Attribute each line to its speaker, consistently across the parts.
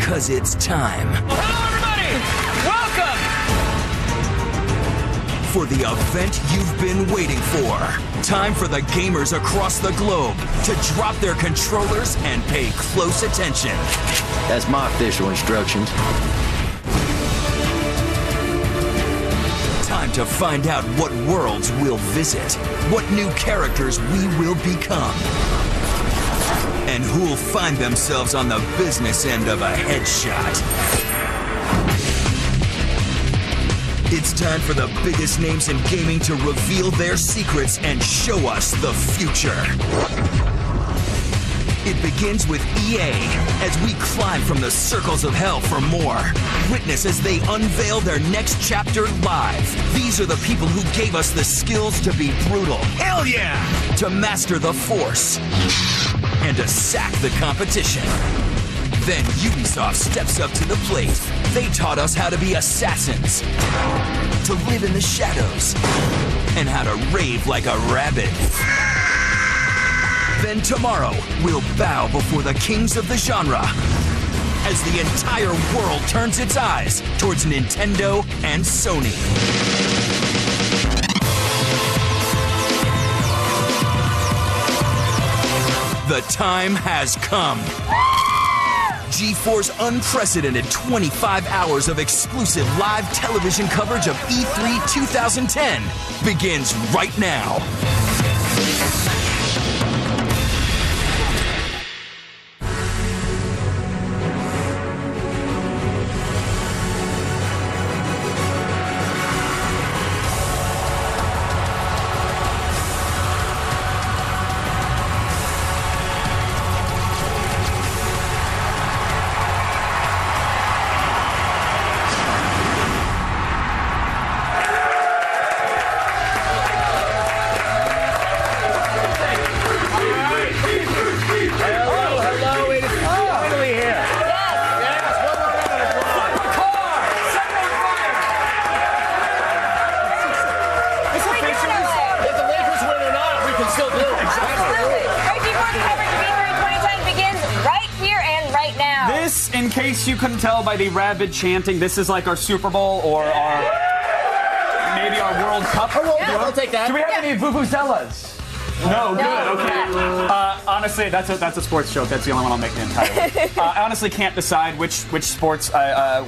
Speaker 1: Because it's time.
Speaker 2: Well, hello, everybody! Welcome!
Speaker 1: For the event you've been waiting for. Time for the gamers across the globe to drop their controllers and pay close attention.
Speaker 3: That's my official instructions.
Speaker 1: Time to find out what worlds we'll visit, what new characters we will become, and who'll find themselves on the business end of a headshot. It's time for the biggest names in gaming to reveal their secrets and show us the future. It begins with EA as we climb from the circles of hell for more. Witness as they unveil their next chapter live. These are the people who gave us the skills to be brutal. Hell yeah! To master the Force. And to sack the competition. Then Ubisoft steps up to the plate. They taught us how to be assassins, to live in the shadows, and how to rave like a rabbit. Then tomorrow, we'll bow before the kings of the genre as the entire world turns its eyes towards Nintendo and Sony. The time has come. G4's unprecedented 25 hours of exclusive live television coverage of E3 2010 begins right now.
Speaker 2: In case you couldn't tell by the rabid chanting, this is like our Super Bowl or maybe our World Cup.
Speaker 3: Oh, I'll take that.
Speaker 2: Do we have any vuvuzelas? No, good, okay. Honestly, that's a sports joke. That's the only one I'll make the entire week. I honestly can't decide which sports,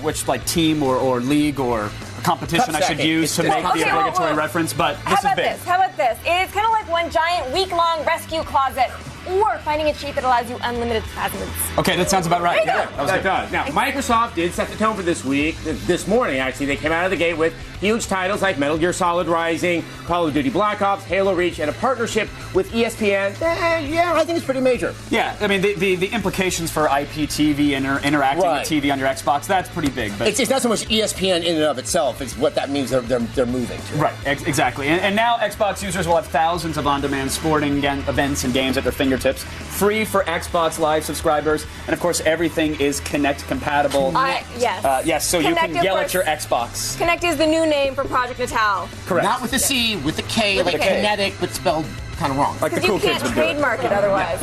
Speaker 2: which like team or league or competition I should use to make the obligatory reference, but this is big.
Speaker 4: How about this? It's kind of like one giant week-long rescue closet, or finding a cheat that allows you unlimited plasmids.
Speaker 2: Okay, that sounds about right.
Speaker 5: Yeah, that does. Now, Microsoft did set the tone for this week. This morning, actually, they came out of the gate with huge titles like Metal Gear Solid Rising, Call of Duty Black Ops, Halo Reach, and a partnership with ESPN. Yeah, I think it's pretty major.
Speaker 2: Yeah, I mean, the implications for IPTV and interacting with TV on your Xbox, that's pretty big. But
Speaker 5: it's not so much ESPN in and of itself, it's what that means they're moving to.
Speaker 2: Right, exactly. And now Xbox users will have thousands of on-demand sporting events and games at their fingertips, free for Xbox Live subscribers, and of course everything is Kinect compatible.
Speaker 4: Yes.
Speaker 2: So Kinect, you can yell at your Xbox.
Speaker 4: Kinect is the new name for Project Natal.
Speaker 2: Correct.
Speaker 5: Not with a C, with a K, like kinetic, but spelled kind of wrong.
Speaker 2: Like the cool
Speaker 4: kids would do it. You can't trademark it otherwise.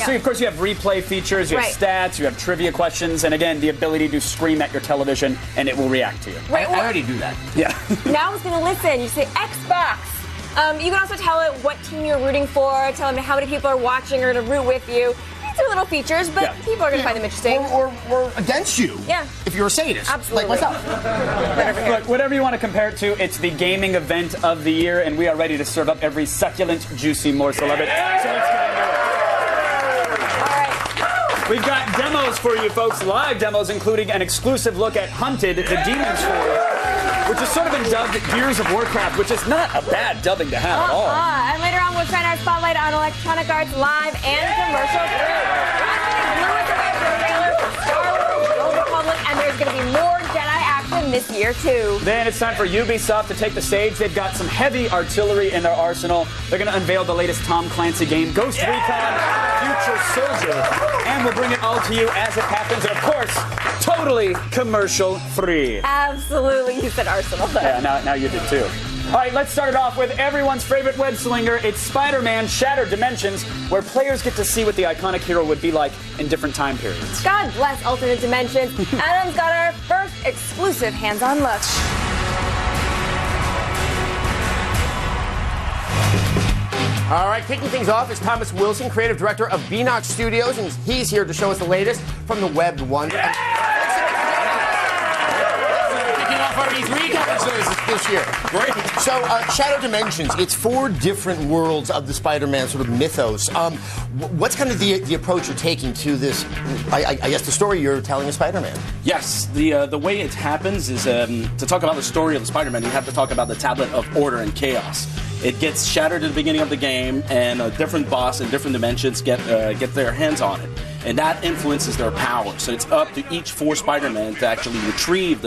Speaker 2: So of course you have replay features, you have stats, you have trivia questions, and again the ability to scream at your television and it will react to you.
Speaker 5: I already do that.
Speaker 2: Yeah.
Speaker 4: Now it's going to listen. You say Xbox. You can also tell it what team you're rooting for, tell them how many people are watching or to root with you. These are little features, but people are going to find them interesting.
Speaker 5: Or against you.
Speaker 4: Yeah.
Speaker 5: If you're a sadist.
Speaker 4: Absolutely.
Speaker 5: Like myself.
Speaker 2: Look, whatever you want to compare it to, it's the gaming event of the year, and we are ready to serve up every succulent, juicy morsel of it. So let's get into it.
Speaker 4: All right.
Speaker 2: We've got demos for you folks, live demos, including an exclusive look at Hunted, the Demon Story, which has sort of been dubbed Gears of Warcraft, which is not a bad dubbing to have at all.
Speaker 4: And later on, we'll shine our spotlight on Electronic Arts live and commercial free. Blue is the trailer for Star Wars: The Old Republic, and there's going to be more Jedi action this year, too.
Speaker 2: Then it's time for Ubisoft to take the stage. They've got some heavy artillery in their arsenal. They're going to unveil the latest Tom Clancy game, Ghost Recon Future Soldier. And we'll bring it all to you as it happens. And of course, totally commercial free.
Speaker 4: Absolutely. You said arsenal.
Speaker 2: Yeah, now you did too. All right, let's start it off with everyone's favorite web slinger. It's Spider-Man Shattered Dimensions, where players get to see what the iconic hero would be like in different time periods.
Speaker 4: God bless alternate dimensions. Adam's got our first exclusive hands-on look.
Speaker 5: All right, kicking things off is Thomas Wilson, creative director of Beanox Studios, and he's here to show us the latest from the webbed wonder. Kicking off our E3 conference this year. Great. So, Shattered Dimensions, it's 4 different worlds of the Spider-Man sort of mythos. What's kind of the approach you're taking to this, I guess, the story you're telling of Spider-Man?
Speaker 6: Yes, the way it happens is to talk about the story of the Spider-Man, you have to talk about the Tablet of Order and Chaos. It gets shattered at the beginning of the game, and a different boss in different dimensions get their hands on it. And that influences their power. So it's up to each 4 Spider-Man to actually retrieve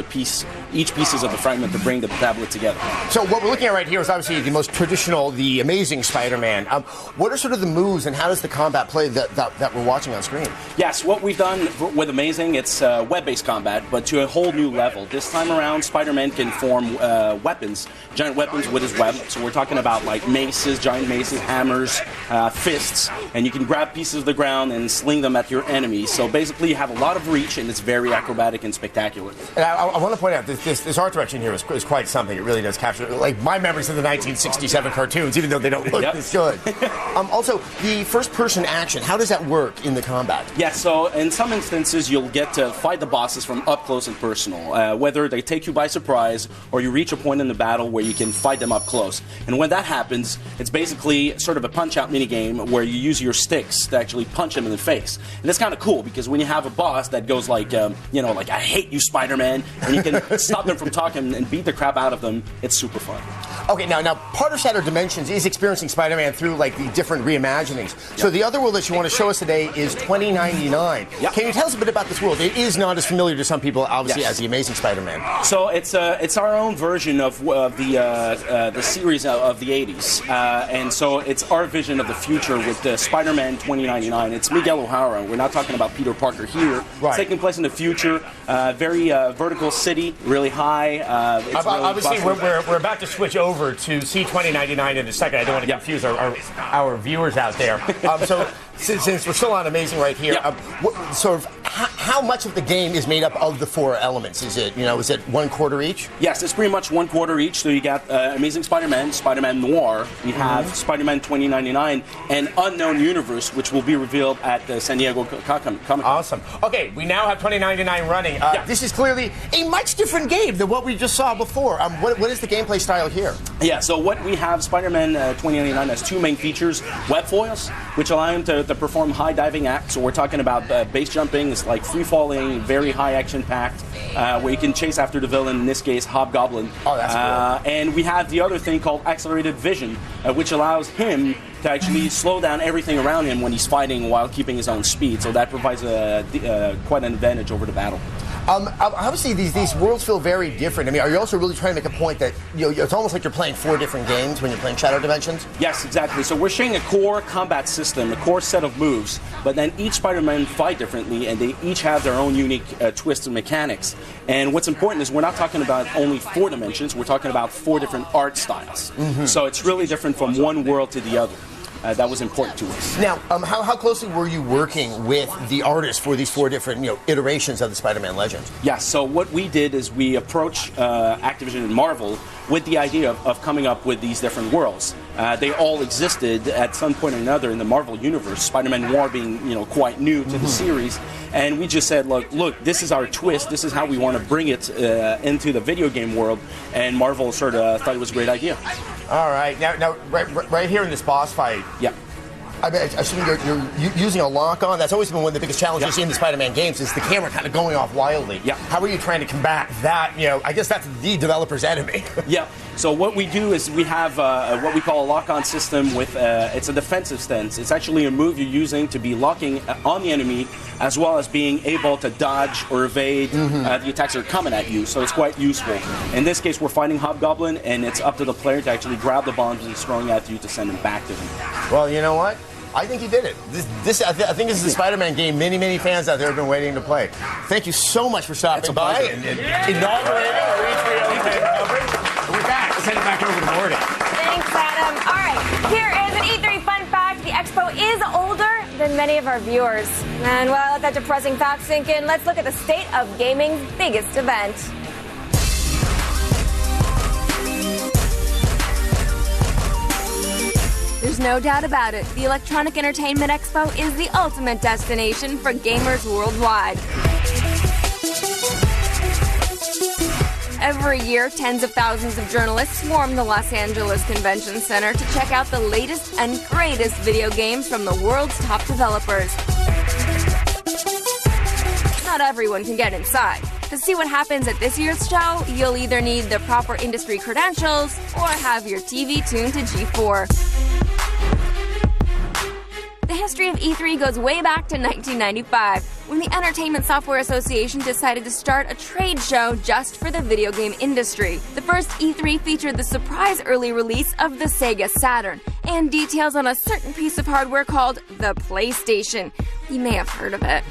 Speaker 6: each pieces of the fragment to bring the tablet together.
Speaker 5: So what we're looking at right here is obviously the most traditional, the Amazing Spider-Man. What are sort of the moves, and how does the combat play that we're watching on screen?
Speaker 6: Yes, what we've done with Amazing, it's web-based combat, but to a whole new level. This time around, Spider-Man can form weapons, giant weapons with his web. So we're talking about like maces, giant maces, hammers, fists, and you can grab pieces of the ground and sling them at your enemies. So basically you have a lot of reach, and it's very acrobatic and spectacular.
Speaker 5: And I want to point out this art direction here is quite something. It really does capture like my memories of the 1967 cartoons, even though they don't look this good. Also, the first-person action, how does that work in the combat?
Speaker 6: Yeah, so in some instances you'll get to fight the bosses from up close and personal, whether they take you by surprise or you reach a point in the battle where you can fight them up close. And when that happens, it's basically sort of a punch-out minigame where you use your sticks to actually punch them in the face. And that's kind of cool, because when you have a boss that goes like, like, I hate you, Spider-Man, and you can stop them from talking and beat the crap out of them, it's super fun.
Speaker 5: Okay, now part of Shattered Dimensions is experiencing Spider-Man through like the different reimaginings. So the other world that you want to show us today is 2099. Can you tell us a bit about this world? It is not as familiar to some people, obviously, as the Amazing Spider-Man.
Speaker 6: So it's our own version of the series of the 80s, and so it's our vision of the future with the Spider-Man 2099. It's Miguel O'Hara. We're not talking about Peter Parker here. It's taking place in the future. Very vertical city, really high.
Speaker 5: Obviously, we're about to switch over to C2099 in a second. I don't want to confuse our viewers out there. So since we're still on Amazing right here, how much of the game is made up of the 4 elements? Is it 1/4 each?
Speaker 6: Yes, it's pretty much 1/4 each. So you got Amazing Spider-Man, Spider-Man Noir, you have Spider-Man 2099, and Unknown Universe, which will be revealed at the San Diego Comic-Con.
Speaker 5: Awesome. Okay, we now have 2099 running. This is clearly a much different game than what we just saw before. What is the gameplay style here?
Speaker 6: Yeah, so what we have, Spider-Man 2099 has 2 main features: web foils, which allow him to perform high diving acts. So we're talking about base jumping. It's like free-falling, very high action-packed, where you can chase after the villain, in this case, Hobgoblin.
Speaker 5: Oh, that's cool.
Speaker 6: And we have the other thing called accelerated vision, which allows him to actually slow down everything around him when he's fighting while keeping his own speed. So that provides quite an advantage over the battle.
Speaker 5: Obviously, these worlds feel very different. I mean, are you also really trying to make a point that it's almost like you're playing 4 different games when you're playing Shattered Dimensions?
Speaker 6: Yes, exactly. So we're sharing a core combat system, a core set of moves, but then each Spider-Man fight differently, and they each have their own unique twists and mechanics. And what's important is we're not talking about only 4 dimensions, we're talking about 4 different art styles. So it's really different from one world to the other. That was important to us.
Speaker 5: Now, how closely were you working with the artists for these 4 different iterations of the Spider-Man legend?
Speaker 6: Yeah, so what we did is we approached Activision and Marvel with the idea of coming up with these different worlds. They all existed at some point or another in the Marvel universe, Spider-Man Noir being quite new to the series. And we just said, look, this is our twist. This is how we want to bring it into the video game world. And Marvel sort of thought it was a great idea.
Speaker 5: All right. Now, right here in this boss fight.
Speaker 6: Yeah.
Speaker 5: I assume you're using a lock-on. That's always been one of the biggest challenges in the Spider-Man games, is the camera kind of going off wildly.
Speaker 6: Yeah.
Speaker 5: How are you trying to combat that? I guess that's the developer's enemy.
Speaker 6: Yeah. So what we do is we have what we call a lock-on system with it's a defensive stance. It's actually a move you're using to be locking on the enemy, as well as being able to dodge or evade the attacks that are coming at you. So it's quite useful. In this case, we're fighting Hobgoblin, and it's up to the player to actually grab the bombs he's throwing at you to send them back to him.
Speaker 5: Well, you know what? I think he did it. I think this is the Spider-Man game many fans out there have been waiting to play. Thank you so much for stopping by and inaugurating our E3 coverage. that. Let's send it back over to Morgan.
Speaker 4: Thanks, Adam. All right, here is an E3 fun fact. The Expo is older than many of our viewers. And while I let that depressing fact sink in, let's look at the state of gaming's biggest event. There's no doubt about it. The Electronic Entertainment Expo is the ultimate destination for gamers worldwide. Every year, tens of thousands of journalists swarm the Los Angeles Convention Center to check out the latest and greatest video games from the world's top developers. Not everyone can get inside. To see what happens at this year's show, you'll either need the proper industry credentials or have your TV tuned to G4. The history of E3 goes way back to 1995, when the Entertainment Software Association decided to start a trade show just for the video game industry. The first E3 featured the surprise early release of the Sega Saturn, and details on a certain piece of hardware called the PlayStation. You may have heard of it.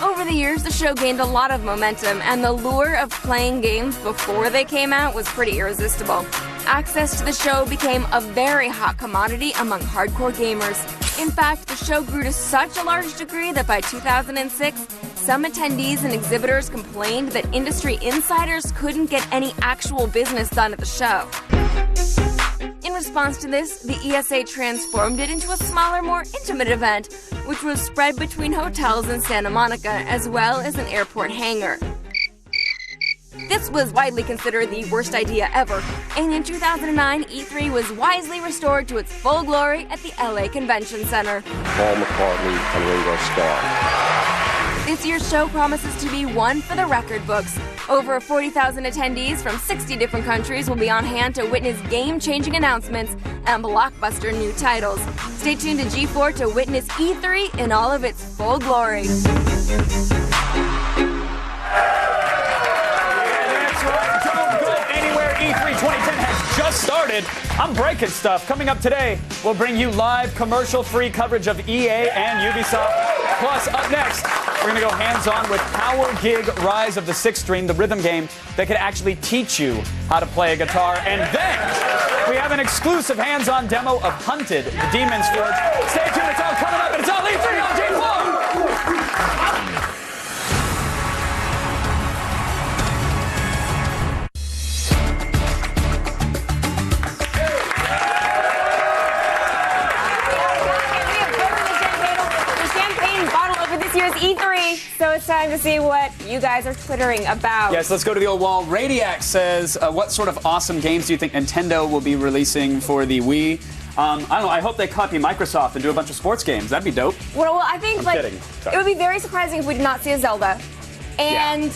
Speaker 4: Over the years, the show gained a lot of momentum, and the lure of playing games before they came out was pretty irresistible. Access to the show became a very hot commodity among hardcore gamers. In fact, the show grew to such a large degree that by 2006, some attendees and exhibitors complained that industry insiders couldn't get any actual business done at the show. In response to this, the ESA transformed it into a smaller, more intimate event, which was spread between hotels in Santa Monica as well as an airport hangar. This was widely considered the worst idea ever, and in 2009, E3 was wisely restored to its full glory at the LA Convention Center.
Speaker 7: Paul McCartney and Ringo Starr.
Speaker 4: This year's show promises to be one for the record books. Over 40,000 attendees from 60 different countries will be on hand to witness game-changing announcements and blockbuster new titles. Stay tuned to G4 to witness E3 in all of its full glory.
Speaker 2: E3 2010 has just started. I'm breaking stuff. Coming up today, we'll bring you live commercial-free coverage of EA and Ubisoft. Plus, up next, we're going to go hands-on with Power Gig Rise of the Sixth String, the rhythm game that could actually teach you how to play a guitar. And then, we have an exclusive hands-on demo of Hunted, the Demon's Forge. Stay tuned, it's all coming up, and it's all E3 on G4!
Speaker 4: E3, so it's time to see what you guys are twittering about.
Speaker 2: Yes, let's go to the old wall. Radiac says, what sort of awesome games do you think Nintendo will be releasing for the Wii? I don't know, I hope they copy Microsoft and do a bunch of sports games. That'd be dope.
Speaker 4: Well, I think it would be very surprising if we did not see a Zelda. And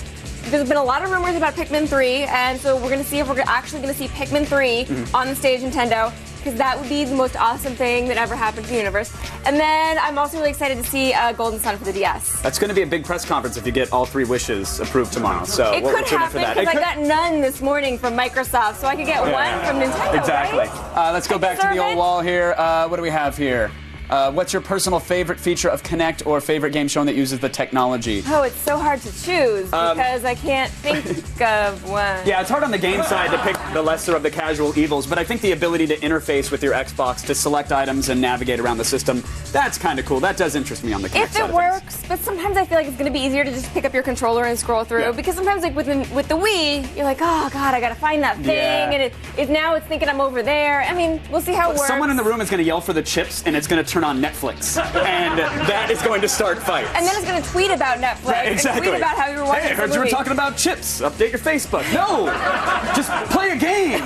Speaker 4: there's been a lot of rumors about Pikmin 3, and so we're going to see if we're actually going to see Pikmin 3 on the stage Nintendo, because that would be the most awesome thing that ever happened to the universe. And then I'm also really excited to see Golden Sun for the DS.
Speaker 2: That's going to be a big press conference if you get all 3 wishes approved tomorrow. So
Speaker 4: it could happen because I got none this morning from Microsoft, so I could get one from Nintendo.
Speaker 2: Exactly.
Speaker 4: Right?
Speaker 2: Let's go back to the old wall here. What do we have here? What's your personal favorite feature of Kinect or favorite game shown that uses the technology?
Speaker 4: Oh, it's so hard to choose because I can't think of one.
Speaker 2: Yeah, it's hard on the game side to pick the lesser of the casual evils, but I think the ability to interface with your Xbox to select items and navigate around the system, that's kind of cool. That does interest me on the Kinect
Speaker 4: side. If it works, but sometimes I feel like it's going to be easier to just pick up your controller and scroll through, because sometimes like with the Wii, you're like, oh God, I got to find that thing, and if now it's thinking I'm over there. I mean, we'll see how it works.
Speaker 2: Someone in the room is going to yell for the chips, and it's going to turn on Netflix, and that is going to start fights.
Speaker 4: And then it's going to tweet about Netflix and tweet about how you were watching
Speaker 2: Hey, I heard you were talking about chips. Update your Facebook. No! Just play a game.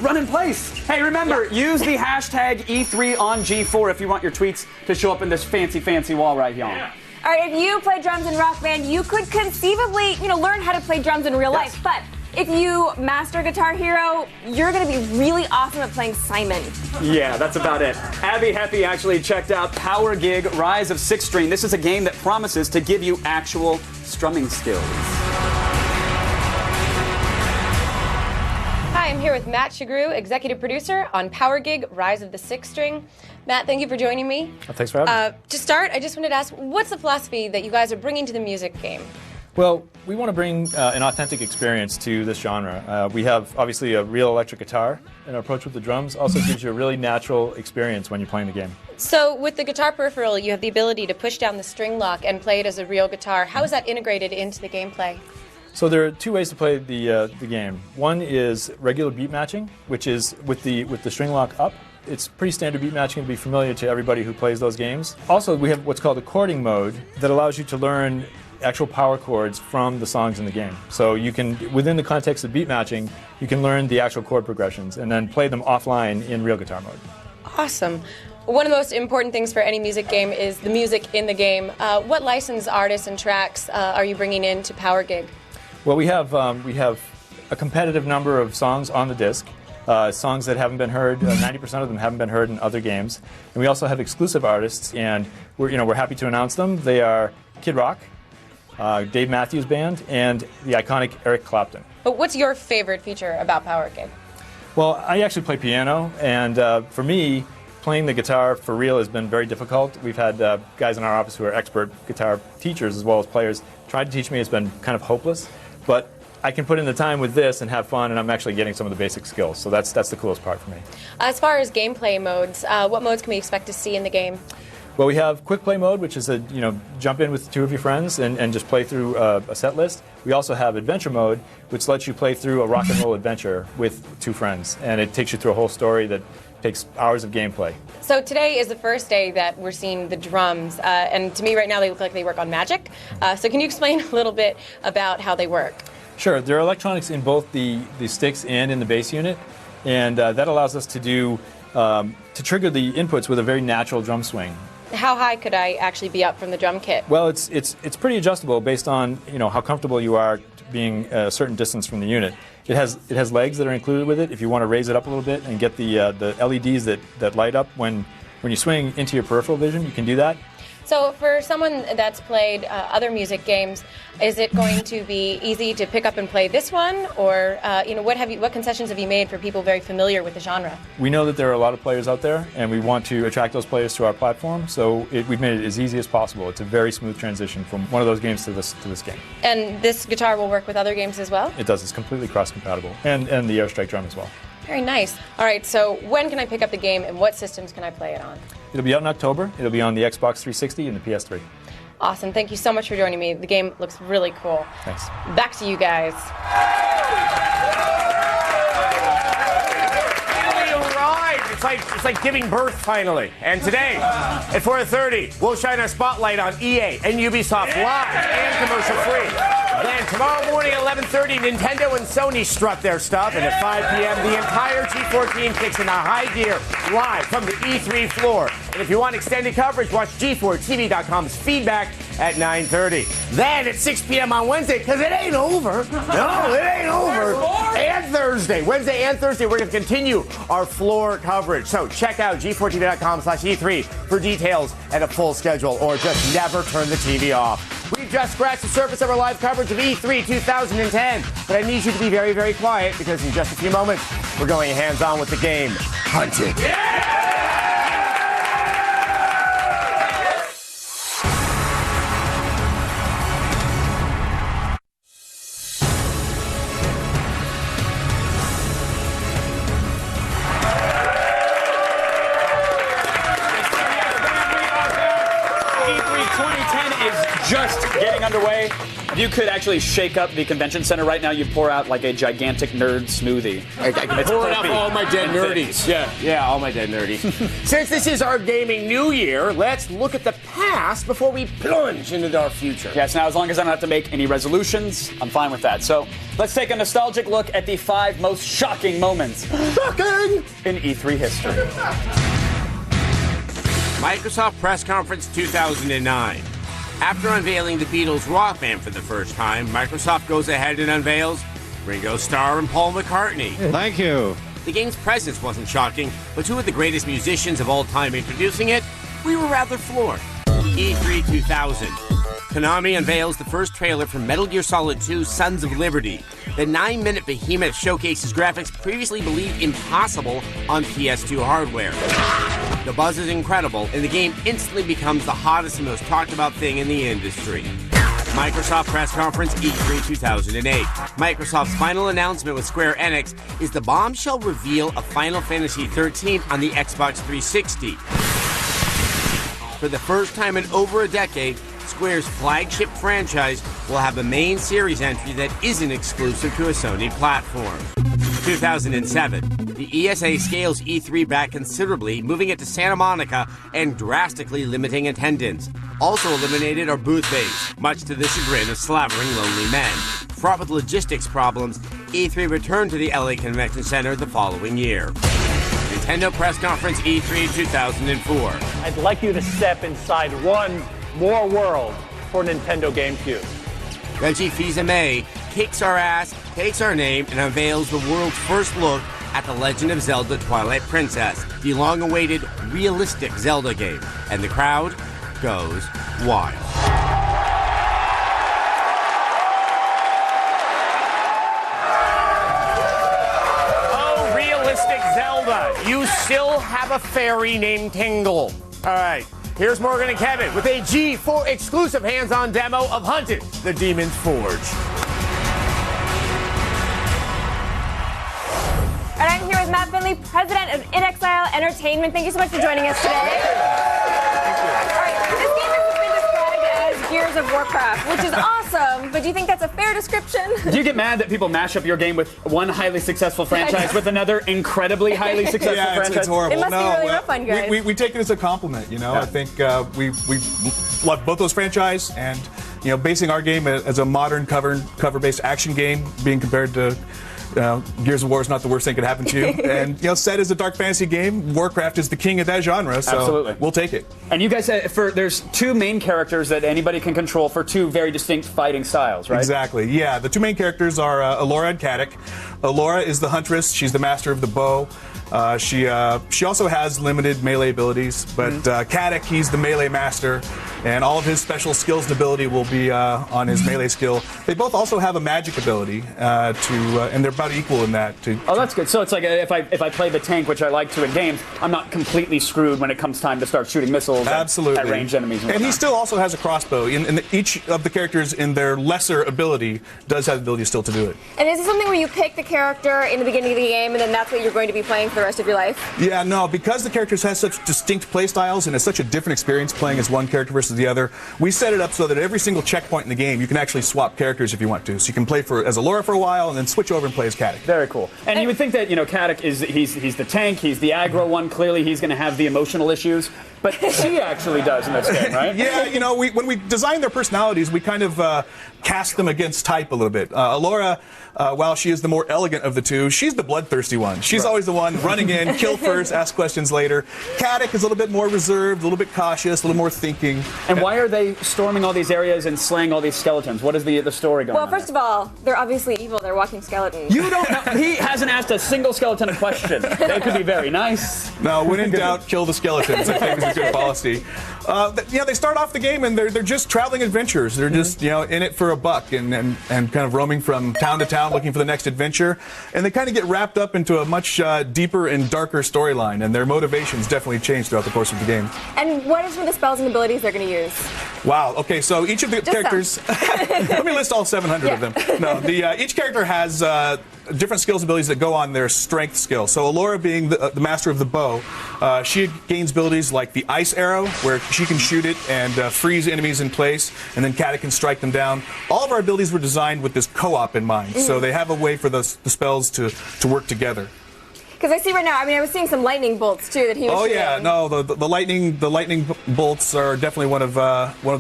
Speaker 2: Run in place. Hey, remember, use the hashtag E3 on G4 if you want your tweets to show up in this fancy wall right here.
Speaker 4: All right, if you play drums in Rock Band, you could conceivably, learn how to play drums in real life, but if you master Guitar Hero, you're going to be really awesome at playing Simon.
Speaker 2: Yeah, that's about it. Abby Happy actually checked out Power Gig Rise of Sixth String. This is a game that promises to give you actual strumming skills.
Speaker 8: Hi, I'm here with Matt Shagru, executive producer on Power Gig Rise of the Sixth String. Matt, thank you for joining me.
Speaker 9: Thanks for having me.
Speaker 8: To start, I just wanted to ask, what's the philosophy that you guys are bringing to the music game?
Speaker 9: Well, we want to bring an authentic experience to this genre. We have, obviously, a real electric guitar, and our approach with the drums also gives you a really natural experience when you're playing the game.
Speaker 8: So with the guitar peripheral, you have the ability to push down the string lock and play it as a real guitar. How is that integrated into the gameplay?
Speaker 9: So there are two ways to play the game. One is regular beat matching, which is with the string lock up. It's pretty standard beat matching to be familiar to everybody who plays those games. Also, we have what's called a chording mode that allows you to learn actual power chords from the songs in the game. So you can, within the context of beat matching, you can learn the actual chord progressions and then play them offline in real guitar mode.
Speaker 8: Awesome. One of the most important things for any music game is the music in the game. What licensed artists and tracks are you bringing in to Power Gig?
Speaker 9: Well, we have a competitive number of songs on the disc. Songs that haven't been heard, 90% of them haven't been heard in other games. And we also have exclusive artists, and we're happy to announce them. They are Kid Rock, Dave Matthews Band, and the iconic Eric Clapton.
Speaker 8: But what's your favorite feature about Power Gig?
Speaker 9: Well, I actually play piano, and for me, playing the guitar for real has been very difficult. We've had guys in our office who are expert guitar teachers as well as players try to teach me. It's been kind of hopeless, but I can put in the time with this and have fun, and I'm actually getting some of the basic skills. So that's the coolest part for me.
Speaker 8: As far as gameplay modes, what modes can we expect to see in the game?
Speaker 9: Well, we have quick play mode, which is jump in with two of your friends and just play through a set list. We also have adventure mode, which lets you play through a rock and roll adventure with two friends, and it takes you through a whole story that takes hours of gameplay.
Speaker 8: So today is the first day that we're seeing the drums, and to me right now they look like they work on magic. So can you explain a little bit about how they work?
Speaker 9: Sure. There are electronics in both the sticks and in the bass unit, and that allows us to trigger the inputs with a very natural drum swing.
Speaker 8: How high could I actually be up from the drum kit?
Speaker 9: Well, it's pretty adjustable based on how comfortable you are being a certain distance from the unit. It has legs that are included with it. If you want to raise it up a little bit and get the LEDs that light up when you swing into your peripheral vision, you can do that.
Speaker 8: So for someone that's played other music games, is it going to be easy to pick up and play this one, or what concessions have you made for people very familiar with the genre?
Speaker 9: We know that there are a lot of players out there, and we want to attract those players to our platform. So we've made it as easy as possible. It's a very smooth transition from one of those games to this game.
Speaker 8: And this guitar will work with other games as well?
Speaker 9: It does. It's completely cross-compatible, and the Airstrike drum as well.
Speaker 8: Very nice. All right. So when can I pick up the game, and what systems can I play it on?
Speaker 9: It'll be out in October. It'll be on the Xbox 360 and the PS3.
Speaker 8: Awesome. Thank you so much for joining me. The game looks really cool.
Speaker 9: Thanks.
Speaker 8: Back to you guys.
Speaker 5: It's like giving birth finally. And today at 4:30, we'll shine our spotlight on EA and Ubisoft live and commercial free. Then tomorrow morning at 11:30, Nintendo and Sony strut their stuff, and at 5 p.m. the entire G4 team kicks into high gear live from the E3 floor. And if you want extended coverage, watch G4TV.com's feedback at 9:30. Then at 6 p.m. on Wednesday, because it ain't over. No, it ain't over. And Thursday, Wednesday and Thursday, we're going to continue our floor coverage. So check out G4TV.com/E3 for details and a full schedule, or just never turn the TV off. We've just scratched the surface of our live coverage of E3 2010, but I need you to be very, very quiet, because in just a few moments, we're going hands-on with the game Hunted. Yeah!
Speaker 2: Just getting underway. If you could actually shake up the convention center right now, you'd pour out like a gigantic nerd smoothie.
Speaker 5: I can pour out all my dead nerdies. Yeah, all my dead nerdies. Since this is our gaming new year, let's look at the past before we plunge into our future.
Speaker 2: Yes, now as long as I don't have to make any resolutions, I'm fine with that. So let's take a nostalgic look at the 5 most shocking moments in E3 history.
Speaker 5: Microsoft Press Conference 2009. After unveiling the Beatles' Rock Band for the first time, Microsoft goes ahead and unveils Ringo Starr and Paul McCartney.
Speaker 10: Thank you.
Speaker 5: The game's presence wasn't shocking, but two of the greatest musicians of all time introducing it, we were rather floored. E3 2000. Konami unveils the first trailer for Metal Gear Solid 2 Sons of Liberty. The 9-minute behemoth showcases graphics previously believed impossible on PS2 hardware. The buzz is incredible, and the game instantly becomes the hottest and most talked about thing in the industry. Microsoft press conference E3 2008. Microsoft's final announcement with Square Enix is the bombshell reveal of Final Fantasy XIII on the Xbox 360. For the first time in over a decade, Square's flagship franchise will have a main series entry that isn't exclusive to a Sony platform. 2007. The ESA scales E3 back considerably, moving it to Santa Monica and drastically limiting attendance. Also eliminated are booth bays, much to the chagrin of slavering lonely men. Fraught with logistics problems, E3 returned to the LA Convention Center the following year. Nintendo press conference E3 2004.
Speaker 10: I'd like you to step inside one more world for Nintendo GameCube.
Speaker 5: Reggie Fils-Aimé kicks our ass, takes our name, and unveils the world's first look at The Legend of Zelda Twilight Princess, the long-awaited realistic Zelda game. And the crowd goes wild. Oh, realistic Zelda. You still have a fairy named Tingle. All right. Here's Morgan and Kevin with a G4 exclusive hands-on demo of Hunted, the Demon's Forge.
Speaker 11: And I'm here with Matt Finley, president of In Exile Entertainment. Thank you so much for joining us today. Thank you. All right, this game has been described as Gears of Warcraft, which is awesome, but do you think that's a fair description?
Speaker 2: Do you get mad that people mash up your game with one highly successful franchise with another incrably highly successful franchise?
Speaker 9: It's horrible.
Speaker 11: It must be really rough on you guys.
Speaker 9: We take it as a compliment, you know. Yeah. I think we love both those franchises, and you know, basing our game as a modern cover-based action game, being compared to Gears of War is not the worst thing that could happen to you. And, you know, set as a dark fantasy game, Warcraft is the king of that genre, so
Speaker 2: absolutely.
Speaker 9: We'll take it.
Speaker 2: And you guys, there's two main characters that anybody can control for two very distinct fighting styles, right?
Speaker 9: Exactly, yeah. The two main characters are Alora and Katic. Alora is the huntress. She's the master of the bow. She also has limited melee abilities, but Katic, he's the melee master, and all of his special skills and ability will be on his melee skill. They both also have a magic ability, and they're about equal in that.
Speaker 2: Oh, that's good. So it's like if I play the tank, which I like to in games, I'm not completely screwed when it comes time to start shooting missiles at ranged enemies.
Speaker 9: And he still also has a crossbow. Each of the characters in their lesser ability does have the ability still to do it.
Speaker 11: And is it something where you pick the character in the beginning of the game, and then that's what you're going to be playing for the rest of your life?
Speaker 9: Yeah, no, because the characters have such distinct play styles and it's such a different experience playing as one character versus the other, we set it up so that at every single checkpoint in the game you can actually swap characters if you want to. So you can play as Alora for a while and then switch over and play as Katic.
Speaker 2: Very cool. And you would think that, you know, Katic he's the tank, he's the aggro one. Clearly he's going to have the emotional issues. But she actually does in this game, right?
Speaker 9: Yeah, you know, when we design their personalities, we kind of cast them against type a little bit. Alora, while she is the more elegant of the two, she's the bloodthirsty one. She's always the one running in, kill first, ask questions later. Katic is a little bit more reserved, a little bit cautious, a little more thinking.
Speaker 2: And why are they storming all these areas and slaying all these skeletons? What is the story going on?
Speaker 11: Well, first of all, they're obviously evil. They're walking skeletons.
Speaker 2: You don't know. He hasn't asked a single skeleton a question. They could be very nice.
Speaker 9: No, when in doubt, kill the skeletons, I think is a good policy. You know, they start off the game and they're just traveling adventurers. They're just, you know, in it for a buck and kind of roaming from town to town looking for the next adventure. And they kind of get wrapped up into a much deeper and darker storyline, and their motivations definitely change throughout the course of the game.
Speaker 11: And what are some of the spells and abilities they're going to use?
Speaker 9: Wow. Okay, so each of the characters. Let me list all 700 of them. No, each character has different skills and abilities that go on their strength skill. So Alora, being the master of the bow, she gains abilities like the ice arrow, where she can shoot it and freeze enemies in place, and then Katic can strike them down. All of our abilities were designed with this co-op in mind, so they have a way for the spells to work together.
Speaker 11: Because I see right now, I mean, I was seeing some lightning bolts too that he was shooting.
Speaker 9: Yeah, no, the lightning bolts are definitely one of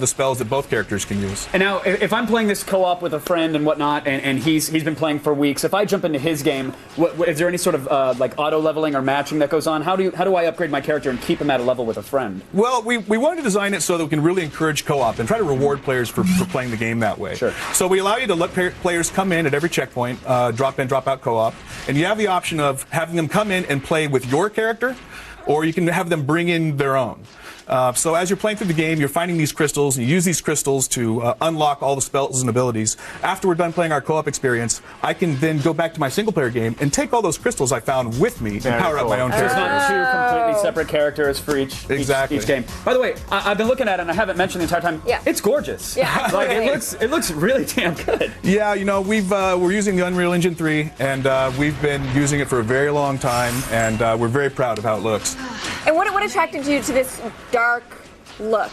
Speaker 9: the spells that both characters can use.
Speaker 2: And now, if I'm playing this co-op with a friend and whatnot, and he's been playing for weeks, if I jump into his game, is there any sort of like auto leveling or matching that goes on? How do I upgrade my character and keep him at a level with a friend?
Speaker 9: Well, we wanted to design it so that we can really encourage co-op and try to reward players for playing the game that way.
Speaker 2: Sure.
Speaker 9: So we allow you to let players come in at every checkpoint, drop in, drop out co-op, and you have the option of having them
Speaker 12: come in and play with your character, or you can have them bring in their own. So as you're playing through the game, you're finding these crystals, and you use these crystals to unlock all the spells and abilities. After we're done playing our co-op experience, I can then go back to my single-player game and take all those crystals I found with me and power up my own character.
Speaker 2: There's not two completely separate characters for each game. By the way, I've been looking at it, and I haven't mentioned the entire time. Yeah. It's gorgeous.
Speaker 11: Yeah,
Speaker 2: like it looks really damn good.
Speaker 12: Yeah, you know, we're using the Unreal Engine 3, and we've been using it for a very long time, and we're very proud of how it looks.
Speaker 11: And what attracted you to this dark look?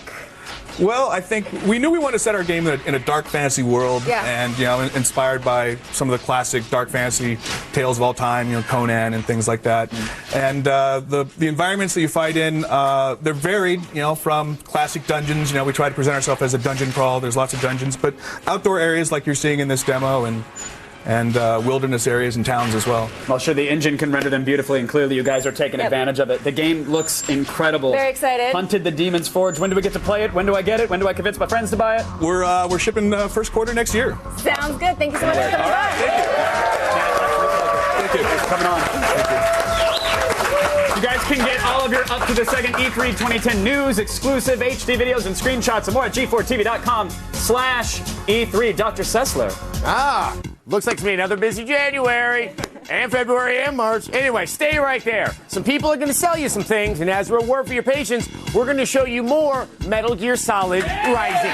Speaker 12: Well, I think we knew we wanted to set our game in a dark fantasy world, and inspired by some of the classic dark fantasy tales of all time, Conan and things like that. And the environments that you fight in, they're varied, from classic dungeons. We try to present ourselves as a dungeon crawl. There's lots of dungeons, but outdoor areas like you're seeing in this demo, and wilderness areas and towns as well.
Speaker 2: Well, sure, the engine can render them beautifully, and clearly you guys are taking advantage of it. The game looks incredible.
Speaker 11: Very excited.
Speaker 2: Hunted the Demon's Forge. When do we get to play it? When do I get it? When do I convince my friends to buy it?
Speaker 12: We're shipping first quarter next year.
Speaker 11: Sounds good. Thank you so much for coming by.
Speaker 12: Thank you.
Speaker 2: Thanks for coming on. Thank you. You guys can get all of your up-to-the-second E3 2010 news, exclusive HD videos, and screenshots and more at g4tv.com/E3. Dr. Sessler.
Speaker 5: Looks like it's me another busy January and February and March. Anyway, stay right there. Some people are going to sell you some things, and as a reward for your patience, we're going to show you more Metal Gear Solid Rising.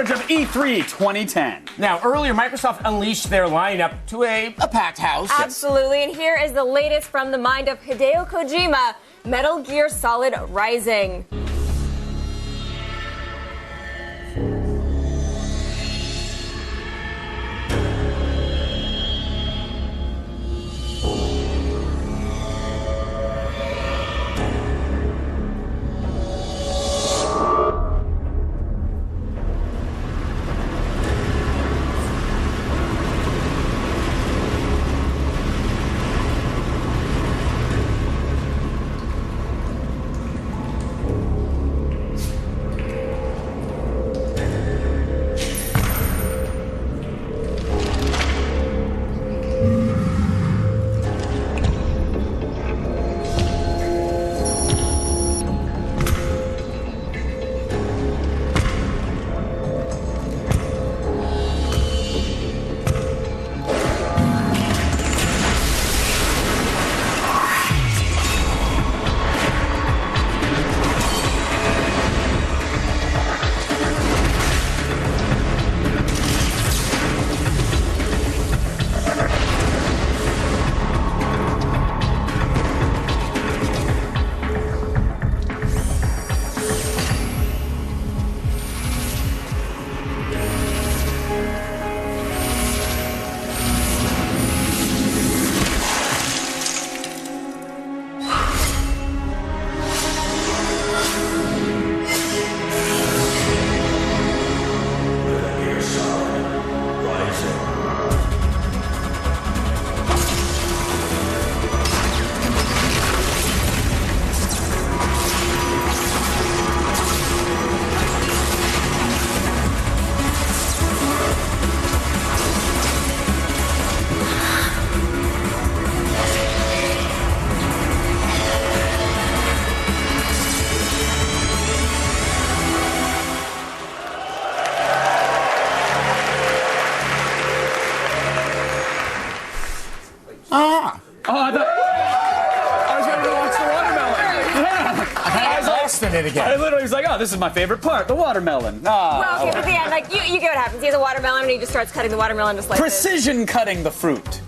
Speaker 2: Of E3 2010.
Speaker 5: Now, earlier, Microsoft unleashed their lineup to a packed house.
Speaker 11: Absolutely, and here is the latest from the mind of Hideo Kojima, Metal Gear Solid Rising.
Speaker 5: Again.
Speaker 2: I literally was like, oh, this is my favorite part, the watermelon.
Speaker 11: Well, okay, but at the end, like, you get what happens. He has a watermelon, and he just starts cutting the watermelon to slices.
Speaker 2: Precision cutting the fruit.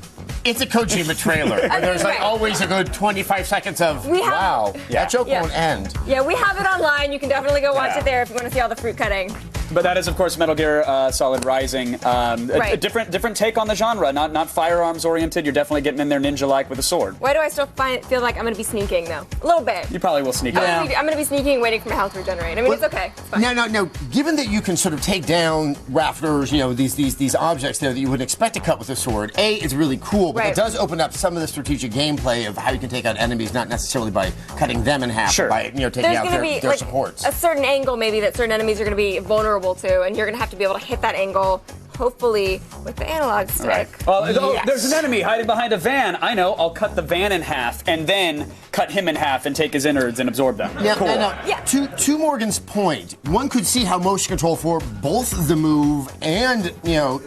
Speaker 5: It's a Kojima trailer. And there's always a good 25 seconds of, wow, that joke won't end.
Speaker 11: Yeah, we have it online. You can definitely go watch it there if you want to see all the fruit cutting.
Speaker 2: But that is, of course, Metal Gear Solid Rising. A different take on the genre, not firearms oriented. You're definitely getting in there ninja-like with a sword.
Speaker 11: Why do I still feel like I'm going to be sneaking, though? A little bit.
Speaker 2: You probably will sneak.
Speaker 11: I'm going to be sneaking, waiting for my health to regenerate. I mean, it's okay. It's fine.
Speaker 13: Now, given that you can sort of take down rafters, these objects there that you would expect to cut with a sword, it's really cool, but it does open up some of the strategic gameplay of how you can take out enemies, not necessarily by cutting them in half, but by taking out their supports.
Speaker 11: A certain angle, maybe, that certain enemies are going to be vulnerable to, and you're going to have to be able to hit that angle, hopefully with the analog stick.
Speaker 2: Right. Well, there's an enemy hiding behind a van. I know. I'll cut the van in half and then cut him in half and take his innards and absorb them.
Speaker 13: To Morgan's point, one could see how motion control for both the move and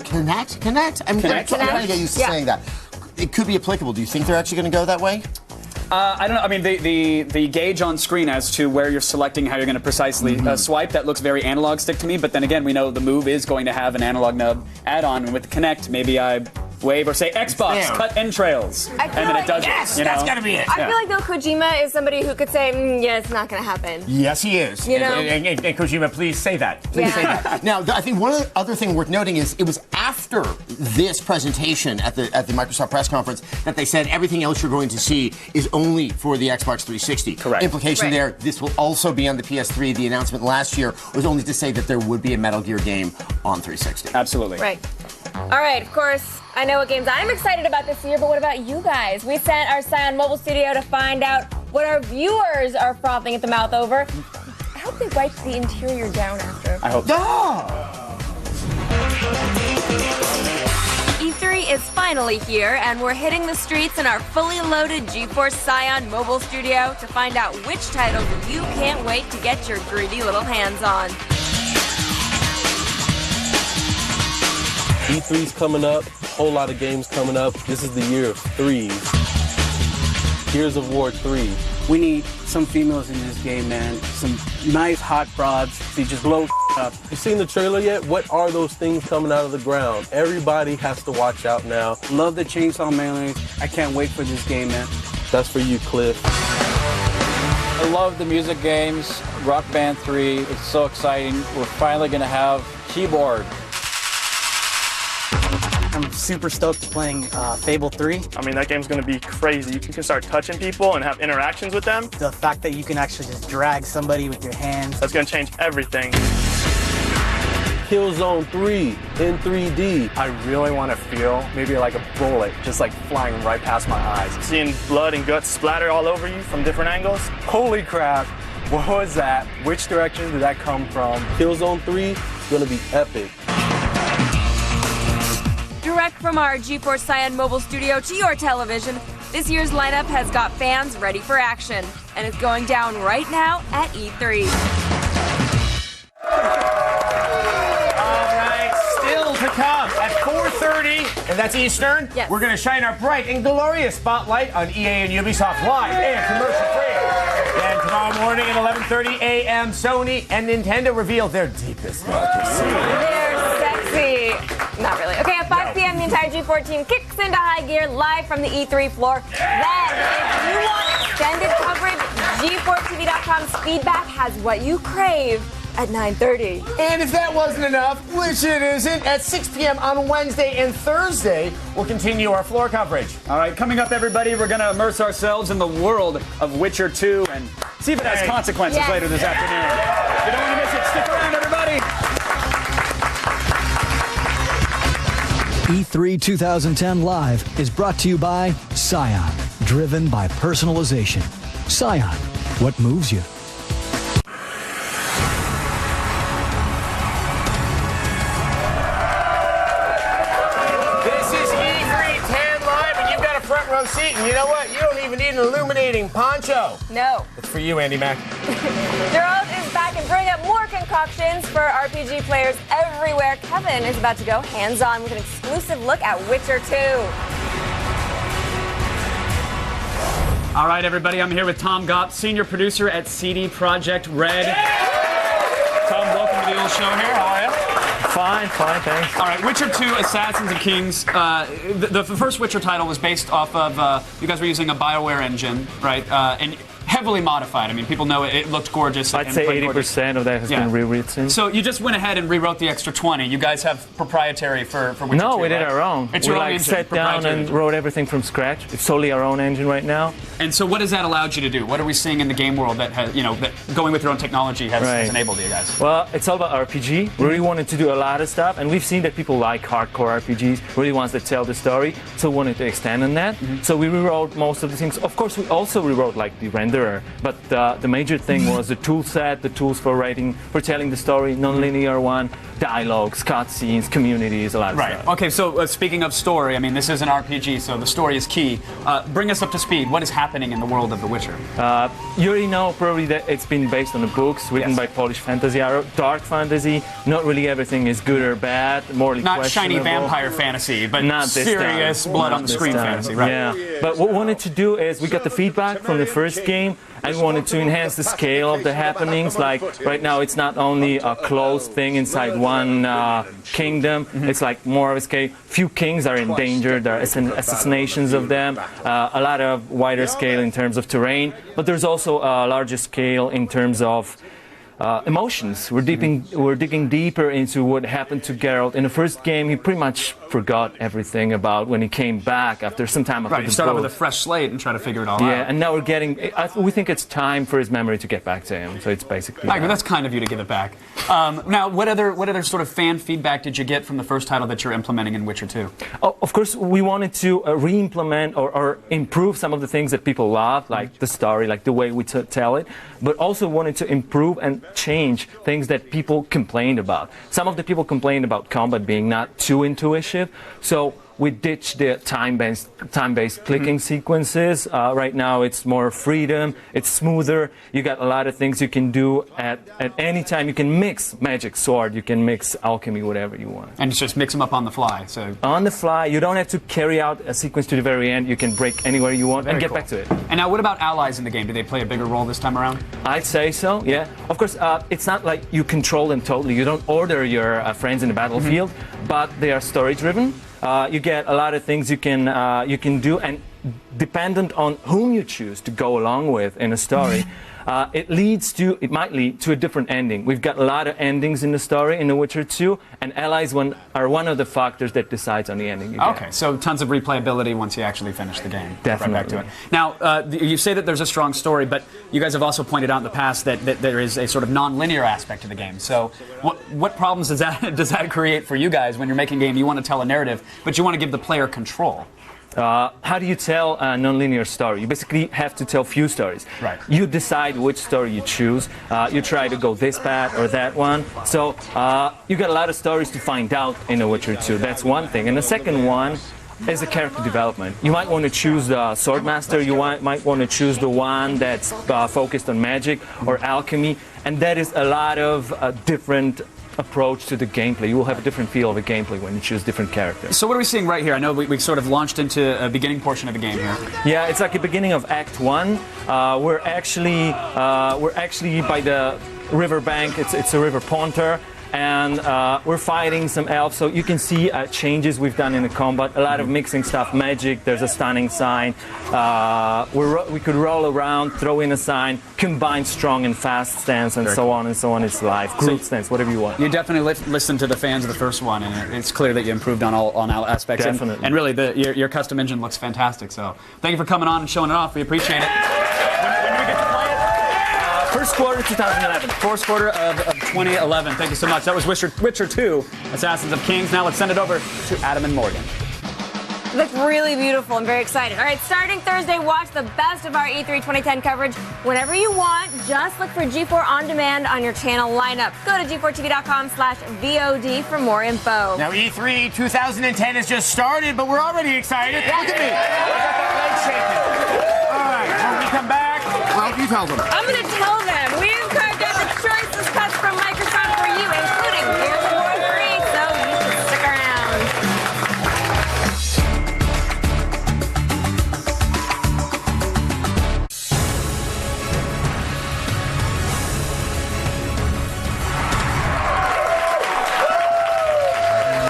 Speaker 13: connect. I'm trying to get used to saying that. It could be applicable. Do you think they're actually going to go that way?
Speaker 2: I don't know. I mean, the gauge on screen as to where you're selecting how you're going to precisely swipe, that looks very analog stick to me. But then again, we know the move is going to have an analog nub add-on. And with the Kinect, maybe I wave or say Xbox, cut entrails. And then it does it.
Speaker 13: That's got to be it.
Speaker 11: I feel like, though, Kojima is somebody who could say, it's not going to happen.
Speaker 13: Yes, he is.
Speaker 5: And Kojima, please say that. Please say that.
Speaker 13: Now, I think one other thing worth noting is it was after this presentation at the Microsoft press conference that they said everything else you're going to see is only for the Xbox 360.
Speaker 2: Correct.
Speaker 13: Implication there, this will also be on the PS3. The announcement last year was only to say that there would be a Metal Gear game on 360.
Speaker 2: Absolutely.
Speaker 11: Right. All right, of course, I know what games I'm excited about this year, but what about you guys? We sent our Scion Mobile Studio to find out what our viewers are frothing at the mouth over. I hope they wipe the interior down after.
Speaker 2: I hope so.
Speaker 4: E3 is finally here, and we're hitting the streets in our fully loaded GeForce Scion Mobile Studio to find out which titles you can't wait to get your greedy little hands on.
Speaker 14: E3's coming up, a whole lot of games coming up. This is the year of threes. Gears of War 3.
Speaker 15: We need some females in this game, man. Some nice hot broads to just blow up.
Speaker 14: You seen the trailer yet? What are those things coming out of the ground? Everybody has to watch out now.
Speaker 15: Love the chainsaw melees. I can't wait for this game, man.
Speaker 14: That's for you, Cliff.
Speaker 16: I love the music games. Rock Band 3, it's so exciting. We're finally going to have keyboard.
Speaker 17: I'm super stoked playing Fable 3.
Speaker 18: I mean, that game's going to be crazy. You can start touching people and have interactions with them.
Speaker 17: The fact that you can actually just drag somebody with your hands.
Speaker 18: That's going to change everything.
Speaker 14: Killzone 3 in 3D.
Speaker 19: I really want to feel maybe like a bullet just like flying right past my eyes.
Speaker 18: Seeing blood and guts splatter all over you from different angles.
Speaker 19: Holy crap, what was that? Which direction did that come from?
Speaker 14: Killzone 3 is going to be epic.
Speaker 4: Direct from our GeForce Scion Mobile Studio to your television, this year's lineup has got fans ready for action, and it's going down right now at E3.
Speaker 5: All right, still to come at 4:30, and that's Eastern.
Speaker 11: Yes.
Speaker 5: We're going to shine our bright and glorious spotlight on EA and Ubisoft live and commercial-free. And tomorrow morning at 11:30 a.m., Sony and Nintendo reveal their deepest darkest secrets.
Speaker 11: They're sexy. Not really. Okay, at 5 p.m., the entire G4 team kicks into high gear live from the E3 floor. Then, if you want extended coverage, G4TV.com's feedback has what you crave at 9:30.
Speaker 5: And if that wasn't enough, which it isn't, at 6 p.m. on Wednesday and Thursday, we'll continue our floor coverage.
Speaker 2: All right, coming up, everybody, we're going to immerse ourselves in the world of Witcher 2 and see if it has consequences later this afternoon. You don't want to miss it. Stick around, everybody.
Speaker 20: E3 2010 Live is brought to you by Scion, driven by personalization. Scion, what moves you?
Speaker 5: This is E3 10 Live, and you've got a front row seat, and you know what? You don't even need an illuminating poncho.
Speaker 11: No.
Speaker 5: It's for you, Andy Mack.
Speaker 11: Gerald is back and bringing up more concoctions for RPG players everywhere. Kevin is about to go hands-on with an exclusive look at Witcher 2.
Speaker 2: All right, everybody, I'm here with Tom Gopp, senior producer at CD Projekt Red. Tom, welcome to the old show here. How are you?
Speaker 19: Fine, thanks.
Speaker 2: All right, Witcher 2, Assassins and Kings. The first Witcher title was based off of, you guys were using a BioWare engine, right? And heavily modified. I mean, people know it looked gorgeous.
Speaker 21: I'd say 80% of that has been rewritten.
Speaker 2: So you just went ahead and rewrote the extra 20. You guys have proprietary for Witcher 2,
Speaker 21: No, we did our own.
Speaker 2: It's
Speaker 21: we
Speaker 2: your own engine,
Speaker 21: sat down and wrote everything from scratch. It's solely our own engine right now.
Speaker 2: And so what has that allowed you to do? What are we seeing in the game world that has, that going with your own technology has enabled you guys?
Speaker 21: Well, it's all about RPG. We really wanted to do a lot of stuff, and we've seen that people like hardcore RPGs, really ones that tell the story, so we wanted to extend on that. So we rewrote most of the things. Of course, we also rewrote like the renderer, but the major thing was the tool set, the tools for writing, for telling the story, non-linear one, dialogues, cutscenes, communities, a lot of stuff.
Speaker 2: Okay, so speaking of story, I mean, this is an RPG, so the story is key. Bring us up to speed. What is happening in the world of The Witcher?
Speaker 21: You already know probably that it's been based on the books written by Polish fantasy, dark fantasy. Not really everything is good or bad, morally
Speaker 2: not
Speaker 21: questionable.
Speaker 2: shiny vampire fantasy, but
Speaker 21: not
Speaker 2: serious blood on the screen fantasy, right?
Speaker 21: Yeah, but what we wanted to do is we got the feedback from the first game, and we wanted to enhance the scale of the happenings. Like right now, it's not only a closed thing inside one kingdom. It's like more of a scale. Few kings are in danger. There are assassinations of them. A lot of wider scale in terms of terrain, but there's also a larger scale in terms of emotions. We're digging deeper into what happened to Geralt. In the first game, he pretty much forgot everything about when he came back after some time after the
Speaker 2: you start off
Speaker 21: boat.
Speaker 2: with a fresh slate and try to figure it all out.
Speaker 21: Yeah, and now we're getting. We think it's time for his memory to get back to him. So it's basically.
Speaker 2: But that's kind of you to give it back. Now, what other sort of fan feedback did you get from the first title that you're implementing in Witcher 2?
Speaker 21: Oh, of course, we wanted to re-implement or improve some of the things that people love, like the story, like the way we tell it, but also wanted to improve and change things that people complained about. Some of the people complained about combat being not too intuitive, so we ditched the time-based clicking sequences. Right now it's more freedom, it's smoother. You got a lot of things you can do at any time. You can mix magic sword, you can mix alchemy, whatever you want.
Speaker 2: And just mix them up on the fly. So
Speaker 21: on the fly, you don't have to carry out a sequence to the very end. You can break anywhere you want and get back to it.
Speaker 2: And now what about allies in the game? Do they play a bigger role this time around?
Speaker 21: I'd say so, yeah. Of course, it's not like you control them totally. You don't order your friends in the battlefield, but they are story-driven. You get a lot of things you can do, and dependent on whom you choose to go along with in a story, it might lead to a different ending. We've got a lot of endings in the story in The Witcher 2, and allies are one of the factors that decides on the ending you get.
Speaker 2: Okay, so tons of replayability once you actually finish the game.
Speaker 21: Definitely.
Speaker 2: Right back to it. Now, you say that there's a strong story, but you guys have also pointed out in the past that there is a sort of non-linear aspect to the game. So what problems does that create for you guys when you're making a game? You want to tell a narrative, but you want to give the player control.
Speaker 21: How do you tell a non-linear story? You basically have to tell few stories.
Speaker 2: Right.
Speaker 21: You decide which story you choose. You try to go this path or that one. So you got a lot of stories to find out in The Witcher 2. That's one thing. And the second one is the character development. You might want to choose the Swordmaster. You might want to choose the one that's focused on magic or alchemy. And that is a lot of different approach to the gameplay. You will have a different feel of a gameplay when you choose different characters.
Speaker 2: So what are we seeing right here? I know we sort of launched into a beginning portion of the game here.
Speaker 21: Yeah, it's like the beginning of Act 1. We're actually by the riverbank. It's a river Pontar. And we're fighting some elves, so you can see changes we've done in the combat. A lot of mixing stuff, magic, there's a stunning sign. We could roll around, throw in a sign, combine strong and fast stance, and so on and so on. It's live, group stance, whatever you want.
Speaker 2: You definitely listened to the fans of the first one, and it's clear that you improved on all aspects.
Speaker 21: Definitely.
Speaker 2: And really, your custom engine looks fantastic, so thank you for coming on and showing it off. We appreciate it. When do we get to play it?
Speaker 21: First quarter 2011.
Speaker 2: First quarter of 2011. Thank you so much. That was Witcher 2, Assassins of Kings. Now let's send it over to Adam and Morgan.
Speaker 11: Look really beautiful. I'm very excited. All right, starting Thursday, watch the best of our E3 2010 coverage whenever you want. Just look for G4 On Demand on your channel lineup. Go to g4tv.com/VOD for more info.
Speaker 5: Now, E3 2010 has just started, but we're already excited.
Speaker 11: Yeah.
Speaker 5: Look at me. All right, when we come back, well, you tell them.
Speaker 11: I'm going to tell them. We've carved out the choicest cuts from Microsoft for you, including Gears of War 3, so you should stick around.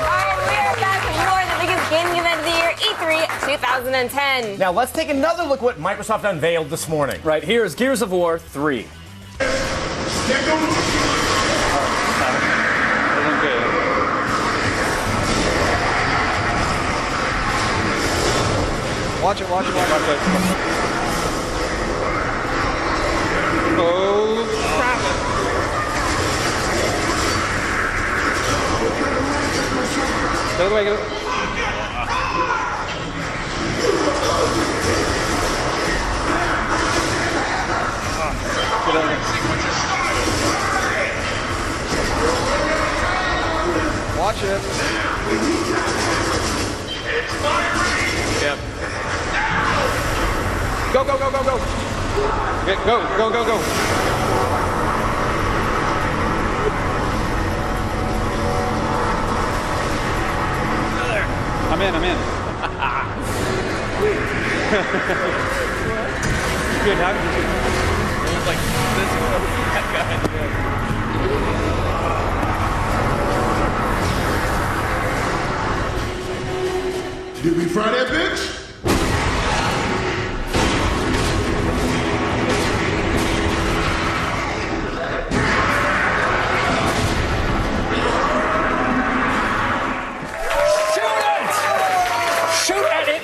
Speaker 11: All right, we are back with more of the biggest gaming event of the year, E3 2010. 10.
Speaker 5: Now let's take another look at what Microsoft unveiled this morning.
Speaker 2: Right, here's Gears of War 3.
Speaker 1: Watch it. Oh, crap. Get away, get away. Get over here. Watch it. Yep. Go. Okay, go. I'm in. Good, how did you? It was like this that guy.
Speaker 22: Did we fry that bitch?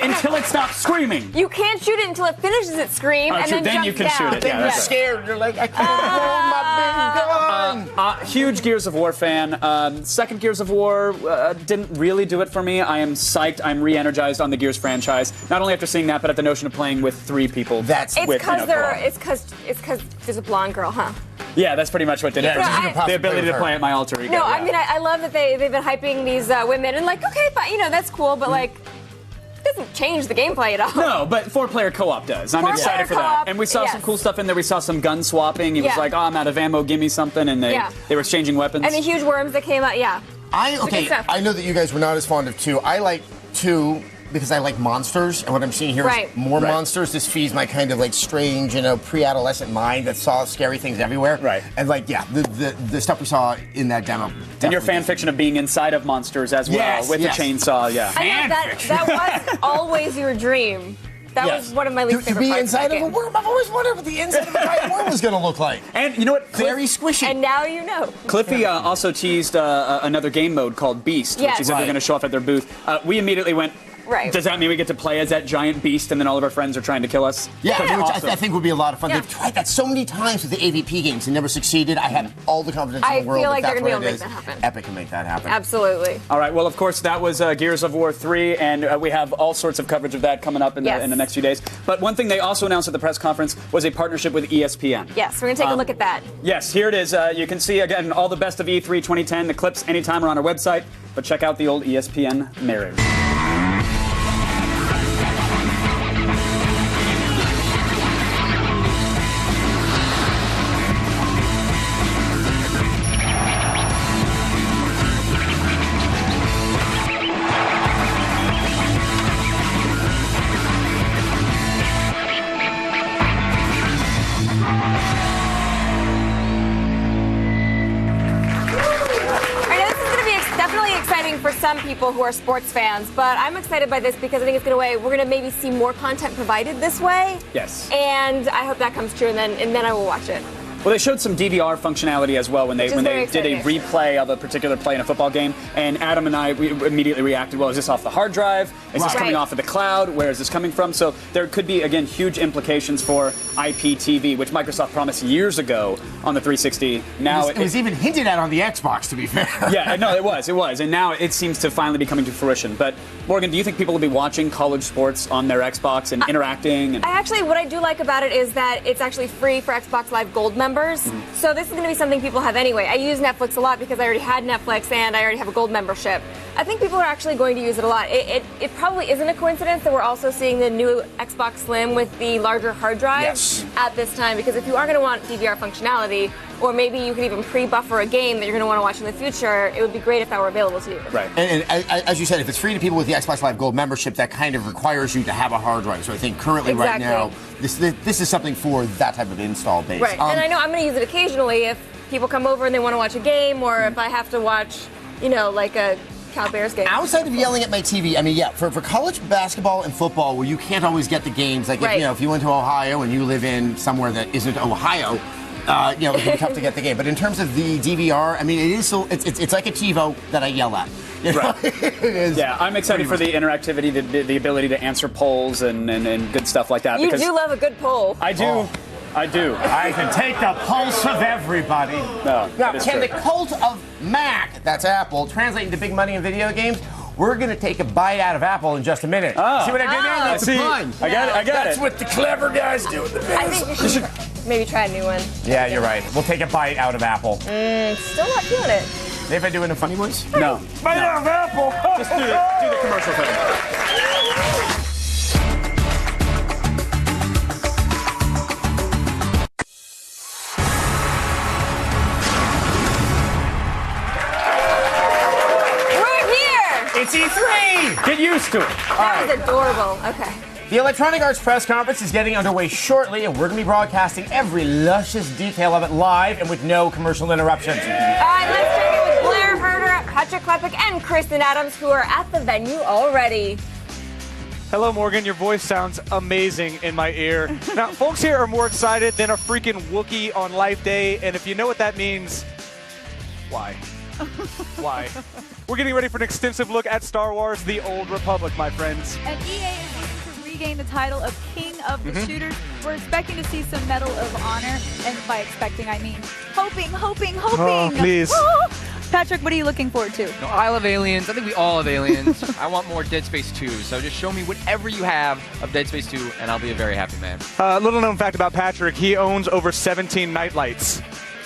Speaker 2: Until it stops screaming.
Speaker 11: You can't shoot it until it finishes its scream, and then
Speaker 2: you
Speaker 11: jumps
Speaker 2: can
Speaker 11: down.
Speaker 2: shoot it.
Speaker 13: Then you're scared. You're like, I can't hold my big gun.
Speaker 2: Huge Gears of War fan. Second Gears of War didn't really do it for me. I am psyched. I'm re-energized on the Gears franchise. Not only after seeing that, but at the notion of playing with 3 people.
Speaker 11: It's because there's a blonde girl, huh?
Speaker 2: Yeah, that's pretty much what did it. The ability to play at my alter ego.
Speaker 11: No, I mean I love that they've been hyping these women and like, okay, but that's cool, but like. Doesn't change the gameplay at all.
Speaker 2: No, but 4-player co-op does. I'm excited for that. And we saw some cool stuff in there. We saw some gun swapping. He was like, "Oh, I'm out of ammo. Give me something." And they were exchanging weapons.
Speaker 11: And the huge worms that came out. Yeah.
Speaker 13: I know that you guys were not as fond of 2. I like 2 because I like monsters, and what I'm seeing here is more monsters. This feeds my kind of like strange, pre-adolescent mind that saw scary things everywhere.
Speaker 2: Right.
Speaker 13: And like, the stuff we saw in that demo.
Speaker 2: And your fan fiction of being inside of monsters as well, with the chainsaw,
Speaker 11: I know that was always your dream. That was one of my least favorite parts.
Speaker 13: To be inside of a worm, I've always wondered what the inside of a giant worm was going to look like.
Speaker 2: And you know what?
Speaker 13: Very squishy.
Speaker 11: And now you know.
Speaker 2: Cliffy also teased another game mode called Beast, which is going to show off at their booth. We immediately went,
Speaker 11: right.
Speaker 2: Does that mean we get to play as that giant beast and then all of our friends are trying to kill us?
Speaker 13: Yeah, which I think would be a lot of fun. They've tried that so many times with the AVP games and never succeeded. I have all the confidence in the world.
Speaker 11: I feel like
Speaker 13: that
Speaker 11: they're going to be able to
Speaker 13: that's
Speaker 11: make that happen.
Speaker 13: Epic can make that happen.
Speaker 11: Absolutely.
Speaker 2: All right, well, of course, that was Gears of War 3, and we have all sorts of coverage of that coming up in the next few days. But one thing they also announced at the press conference was a partnership with ESPN.
Speaker 11: Yes, we're going to take a look at that.
Speaker 2: Yes, here it is. You can see, again, all the best of E3 2010. The clips anytime are on our website, but check out the old ESPN narrative.
Speaker 11: For some people who are sports fans, but I'm excited by this because I think it's we're going to maybe see more content provided this way.
Speaker 2: Yes.
Speaker 11: And I hope that comes true, and then I will watch it.
Speaker 2: Well, they showed some DVR functionality as well when they did a replay of a particular play in a football game. And Adam and I immediately reacted, well, is this off the hard drive? Is this coming off of the cloud? Where is this coming from? So there could be, again, huge implications for IPTV, which Microsoft promised years ago on the 360. Now
Speaker 13: it was even hinted at on the Xbox, to be fair.
Speaker 2: Yeah, no, it was. And now it seems to finally be coming to fruition. But, Morgan, do you think people will be watching college sports on their Xbox and interacting?
Speaker 11: What I do like about it is that it's actually free for Xbox Live Gold members. So this is going to be something people have anyway. I use Netflix a lot because I already had Netflix and I already have a gold membership. I think people are actually going to use it a lot. It probably isn't a coincidence that we're also seeing the new Xbox Slim with the larger hard drive at this time, because if you are going to want DVR functionality, or maybe you could even pre-buffer a game that you're going to want to watch in the future, it would be great if that were available to you.
Speaker 2: Right.
Speaker 13: And as you said, if it's free to people with the Xbox Live Gold membership, that kind of requires you to have a hard drive. So I think currently right now, this is something for that type of install base.
Speaker 11: Right. And I know I'm going to use it occasionally if people come over and they want to watch a game, or if I have to watch, like a Cal Bears game.
Speaker 13: Outside of yelling at my TV, I mean, yeah, for college basketball and football, where you can't always get the games, like if you went to Ohio and you live in somewhere that isn't Ohio, it's really tough to get the game. But in terms of the DVR, I mean, it is so it's like a TiVo that I yell at.
Speaker 2: Right. Yeah, I'm excited for the interactivity, the ability to answer polls and good stuff like that.
Speaker 11: You do love a good poll.
Speaker 2: I do. Oh. I do.
Speaker 5: I can take the pulse of everybody.
Speaker 2: No,
Speaker 13: now, can the cult of Mac, that's Apple, translate into big money in video games? We're going to take a bite out of Apple in just a minute.
Speaker 2: Oh.
Speaker 13: See what I did there? That's a pun.
Speaker 2: I got it.
Speaker 13: That's what the clever guys do with the biz.
Speaker 11: I think you should maybe try a new one.
Speaker 5: Yeah, you're right. We'll take a bite out of Apple.
Speaker 11: Still not feeling it.
Speaker 13: Maybe I do it in a funny voice?
Speaker 2: No.
Speaker 5: Bite out of Apple.
Speaker 2: Just do the commercial thing.
Speaker 5: It's E3!
Speaker 2: Get used to it.
Speaker 11: That was adorable. Okay.
Speaker 5: The Electronic Arts press conference is getting underway shortly, and we're going to be broadcasting every luscious detail of it live and with no commercial interruptions.
Speaker 11: All right, let's check in with Blair Herder, Patrick Klepek, and Kristen Adams, who are at the venue already.
Speaker 1: Hello, Morgan. Your voice sounds amazing in my ear. Now, folks here are more excited than a freaking Wookiee on Life Day, and if you know what that means, why? Why? We're getting ready for an extensive look at Star Wars: The Old Republic, my friends.
Speaker 3: And EA is looking to regain the title of King of the Shooters. We're expecting to see some Medal of Honor, and by expecting, I mean hoping.
Speaker 1: Oh, please.
Speaker 3: Oh. Patrick, what are you looking forward to?
Speaker 6: No, I love aliens. I think we all have aliens. I want more Dead Space 2, so just show me whatever you have of Dead Space 2, and I'll be a very happy man.
Speaker 1: Little known fact about Patrick, he owns over 17 nightlights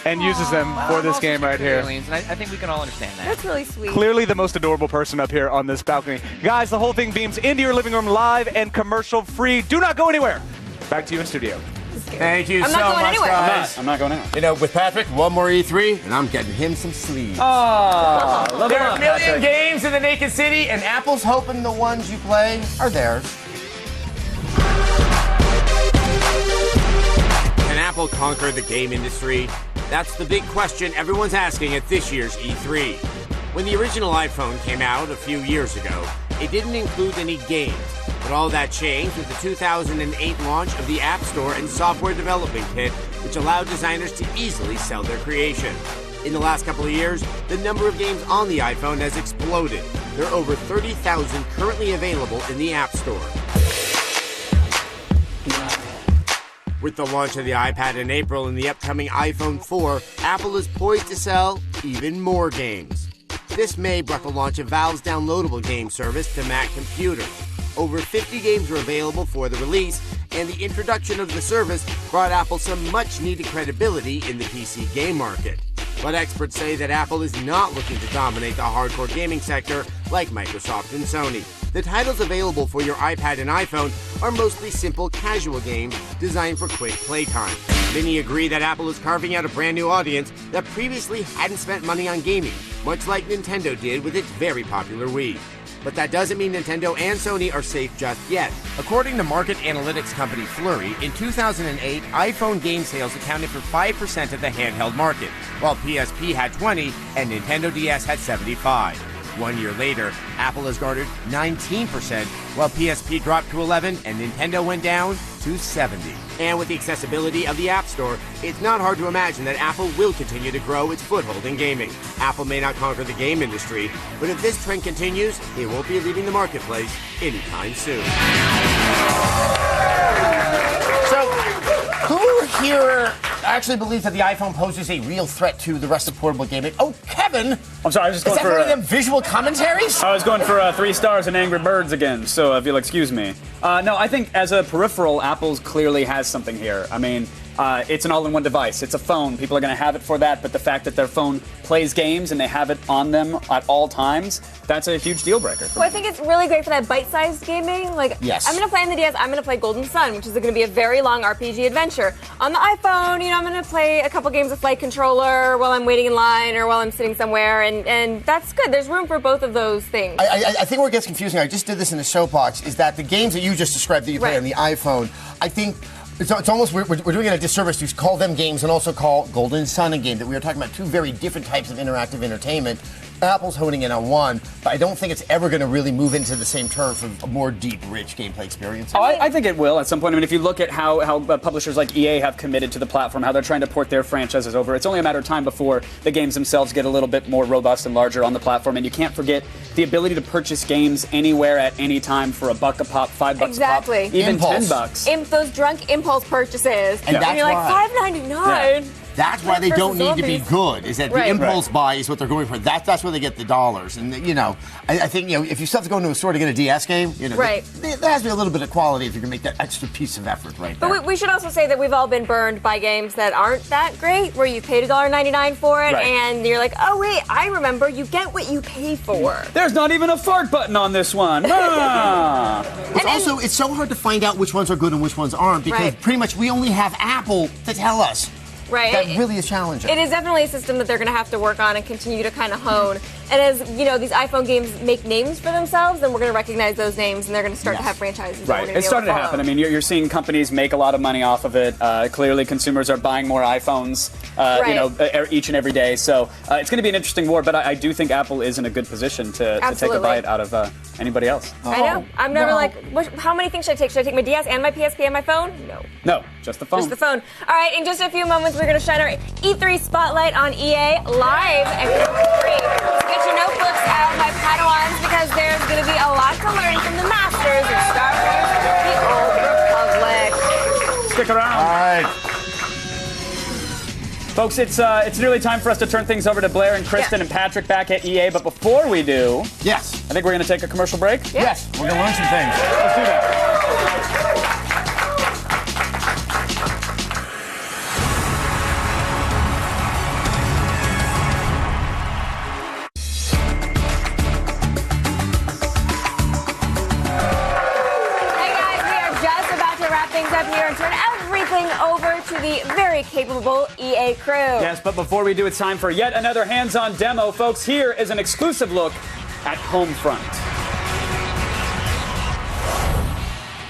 Speaker 1: and uses them for this game right here.
Speaker 6: Aliens, and I think we can all understand that.
Speaker 11: That's really sweet.
Speaker 1: Clearly the most adorable person up here on this balcony. Guys, the whole thing beams into your living room live and commercial free. Do not go anywhere. Back to you in studio.
Speaker 5: Thank you
Speaker 11: I'm
Speaker 5: so
Speaker 11: not going
Speaker 5: much,
Speaker 11: anywhere.
Speaker 5: guys.
Speaker 2: I'm not going out.
Speaker 13: You know, with Patrick, one more E3, and I'm getting him some sleeves.
Speaker 2: Oh,
Speaker 5: There are a million games in the Naked City,
Speaker 13: And Apple's hoping the ones you play are theirs.
Speaker 5: can Apple conquer the game industry? That's the big question everyone's asking at this year's E3. When the original iPhone came out a few years ago, it didn't include any games. But all that changed with the 2008 launch of the App Store and Software Development Kit, which allowed designers to easily sell their creation. In the last couple of years, the number of games on the iPhone has exploded. There are over 30,000 currently available in the App Store. With the launch of the iPad in April and the upcoming iPhone 4, Apple is poised to sell even more games. This May brought the launch of Valve's downloadable game service to Mac computers. Over 50 games were available for the release, and the introduction of the service brought Apple some much-needed credibility in the PC game market. But experts say that Apple is not looking to dominate the hardcore gaming sector like Microsoft and Sony. The titles available for your iPad and iPhone are mostly simple, casual games designed for quick playtime. Many agree that Apple is carving out a brand new audience that previously hadn't spent money on gaming, much like Nintendo did with its very popular Wii. But that doesn't mean Nintendo and Sony are safe just yet. According to market analytics company Flurry, in 2008, iPhone game sales accounted for 5% of the handheld market, while PSP had 20 and Nintendo DS had 75. 1 year later, Apple has garnered 19%, while PSP dropped to 11 and Nintendo went down to 70. And with the accessibility of the App Store, it's not hard to imagine that Apple will continue to grow its foothold in gaming. Apple may not conquer the game industry, but if this trend continues, it won't be leaving the marketplace anytime soon.
Speaker 13: So, who here actually believes that the iPhone poses a real threat to the rest of portable gaming? Oh, Kevin!
Speaker 2: I'm sorry, I was just going
Speaker 13: Is that
Speaker 2: for
Speaker 13: one of them visual commentaries?
Speaker 2: I was going for 3 stars and Angry Birds again, so if you'll excuse me. No, I think as a peripheral, Apple's clearly has something here. I mean, it's an all-in-one device. It's a phone. People are going to have it for that, but the fact that their phone plays games and they have it on them at all times, that's a huge deal breaker.
Speaker 11: Well, I think it's really great for that bite-sized gaming. Like,
Speaker 13: yes.
Speaker 11: I'm going to play on the DS. I'm going to play Golden Sun, which is going to be a very long RPG adventure. On the iPhone, I'm going to play a couple games of Flight Controller while I'm waiting in line or while I'm sitting somewhere, and that's good. There's room for both of those things.
Speaker 13: I think where it gets confusing, I just did this in the soapbox, is that the games that you just described that you play on the iPhone, I think it's almost, we're doing it a disservice to call them games and also call Golden Sun a game, that we are talking about two very different types of interactive entertainment. Apple's honing in on one, but I don't think it's ever going to really move into the same turf of a more deep, rich gameplay experience.
Speaker 2: Oh, I think it will at some point. I mean, if you look at how publishers like EA have committed to the platform, how they're trying to port their franchises over, it's only a matter of time before the games themselves get a little bit more robust and larger on the platform. And you can't forget the ability to purchase games anywhere at any time for $1 a pop, $5
Speaker 11: exactly.
Speaker 2: a pop, even
Speaker 13: Impulse.
Speaker 2: $10.
Speaker 11: Those drunk impulse purchases, and you're like $5.99.
Speaker 13: Yeah. That's why they don't need to be good, is that the impulse buy is what they're going for. That's where they get the dollars. And, I think, if you still have to go into a store to get a DS game, there has to be a little bit of quality if you're going to make that extra piece of effort right there.
Speaker 11: But we should also say that we've all been burned by games that aren't that great, where you paid $1.99 for it, and you're like, oh, wait, I remember, you get what you pay for.
Speaker 2: There's not even a fart button on this one.
Speaker 13: It's so hard to find out which ones are good and which ones aren't, because pretty much we only have Apple to tell us.
Speaker 11: Right.
Speaker 13: That really is challenging.
Speaker 11: It is definitely a system that they're going to have to work on and continue to kind of hone. And as, these iPhone games make names for themselves, then we're going to recognize those names, and they're going to start to have franchises.
Speaker 2: Right. It's starting to happen. I mean, you're seeing companies make a lot of money off of it. Clearly, consumers are buying more iPhones, each and every day. So it's going to be an interesting war, but I do think Apple is in a good position to take a bite out of anybody else.
Speaker 11: I know. I'm never how many things should I take? Should I take my DS and my PSP and my phone?
Speaker 2: No, just the phone.
Speaker 11: Just the phone. All right, in just a few moments, we're going to shine our E3 spotlight on EA live and free. Get your notebooks out, my Paterons, because there's going to be a lot to learn from the masters of Star Wars: The Old Republic.
Speaker 2: Stick around.
Speaker 13: All right.
Speaker 2: Folks, it's nearly time for us to turn things over to Blair and Kristen and Patrick back at EA. But before we do, I think we're going to take a commercial break.
Speaker 13: Yes, we're going to learn some things.
Speaker 2: Let's do that.
Speaker 11: Up here and turn everything over to the very capable EA crew.
Speaker 2: Yes, but before we do, it's time for yet another hands-on demo. Folks, here is an exclusive look at Homefront.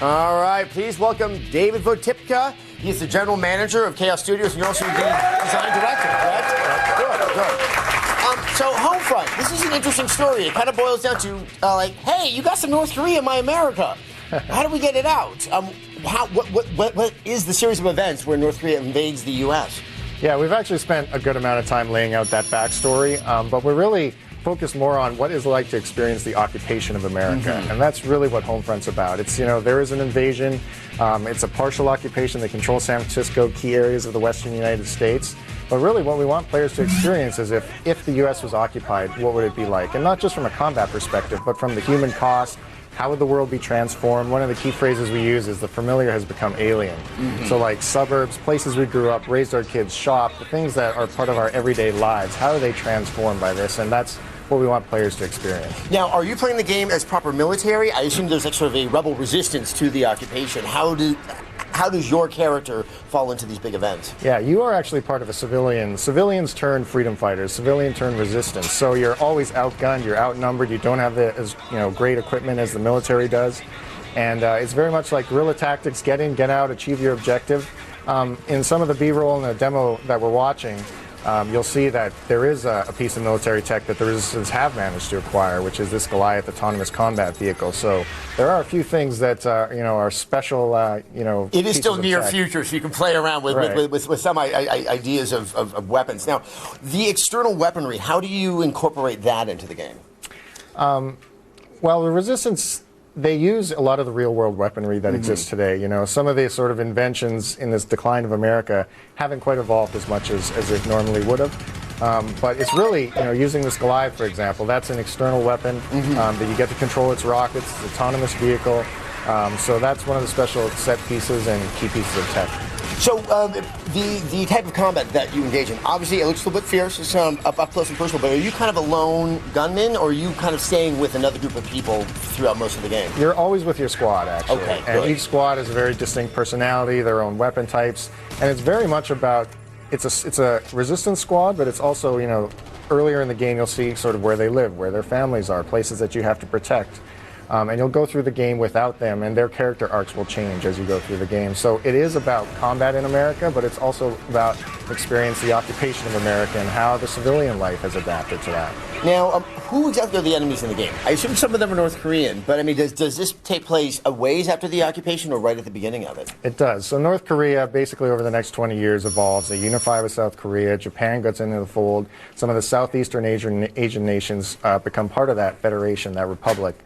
Speaker 13: All right, please welcome David Votipka. He's the general manager of Chaos Studios, and you're also the design director, correct? Good. So Homefront, this is an interesting story. It kind of boils down to, hey, you got some North Korea in my America. How do we get it out? What is the series of events where North Korea invades the U.S.?
Speaker 7: Yeah, we've actually spent a good amount of time laying out that backstory, but we're really focused more on what it's like to experience the occupation of America, and that's really what Homefront's about. It's, there is an invasion. It's a partial occupation. They control San Francisco, key areas of the western United States. But really what we want players to experience is if the U.S. was occupied, what would it be like? And not just from a combat perspective, but from the human cost. How would the world be transformed? One of the key phrases we use is the familiar has become alien. So like suburbs, places we grew up, raised our kids, shop, the things that are part of our everyday lives, how are they transformed by this? And that's what we want players to experience.
Speaker 13: Now, are you playing the game as proper military? I assume there's sort of a rebel resistance to the occupation. How does your character fall into these big events?
Speaker 7: Yeah, you are actually part of a civilian. Civilians turn freedom fighters. Civilian turn resistance. So you're always outgunned. You're outnumbered. You don't have as great equipment as the military does, and it's very much like guerrilla tactics: get in, get out, achieve your objective. In some of the B-roll and the demo that we're watching, you'll see that there is a piece of military tech that the Resistance have managed to acquire, which is this Goliath autonomous combat vehicle. So there are a few things that are special.
Speaker 13: It is still near future, so you can play around with some ideas of weapons. Now, the external weaponry, how do you incorporate that into the game?
Speaker 7: Well, the Resistance, they use a lot of the real-world weaponry that exists today. Some of the sort of inventions in this decline of America haven't quite evolved as much as it normally would have. But it's really, using this Goliath, for example, that's an external weapon that you get to control its rockets, it's an autonomous vehicle. So that's one of the special set pieces and key pieces of tech.
Speaker 13: So the type of combat that you engage in, obviously it looks a little bit fierce, it's up close and personal, but are you kind of a lone gunman, or are you kind of staying with another group of people throughout most of the game?
Speaker 7: You're always with your squad, actually.
Speaker 13: Okay,
Speaker 7: and each squad has a very distinct personality, their own weapon types, and it's very much about, it's a resistance squad, but it's also, earlier in the game you'll see sort of where they live, where their families are, places that you have to protect. And you'll go through the game without them, and their character arcs will change as you go through the game. So it is about combat in America, but it's also about experience the occupation of America and how the civilian life has adapted to that.
Speaker 13: Now, who exactly are the enemies in the game? I assume some of them are North Korean, but I mean, does this take place a ways after the occupation or right at the beginning of it?
Speaker 7: It does. So North Korea, basically over the next 20 years, evolves. They unify with South Korea. Japan gets into the fold. Some of the Southeastern Asian nations become part of that federation, that republic.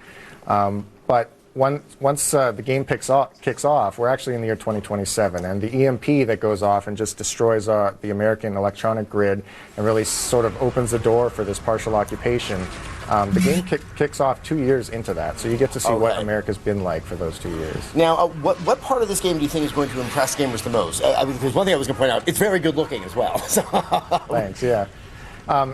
Speaker 7: But once the game kicks off, we're actually in the year 2027, and the EMP that goes off and just destroys the American electronic grid and really sort of opens the door for this partial occupation. The game kicks off 2 years into that, so you get to see what America's been like for those 2 years.
Speaker 13: Now, what part of this game do you think is going to impress gamers the most? There's one thing I was going to point out. It's very good looking as well.
Speaker 7: Thanks, yeah.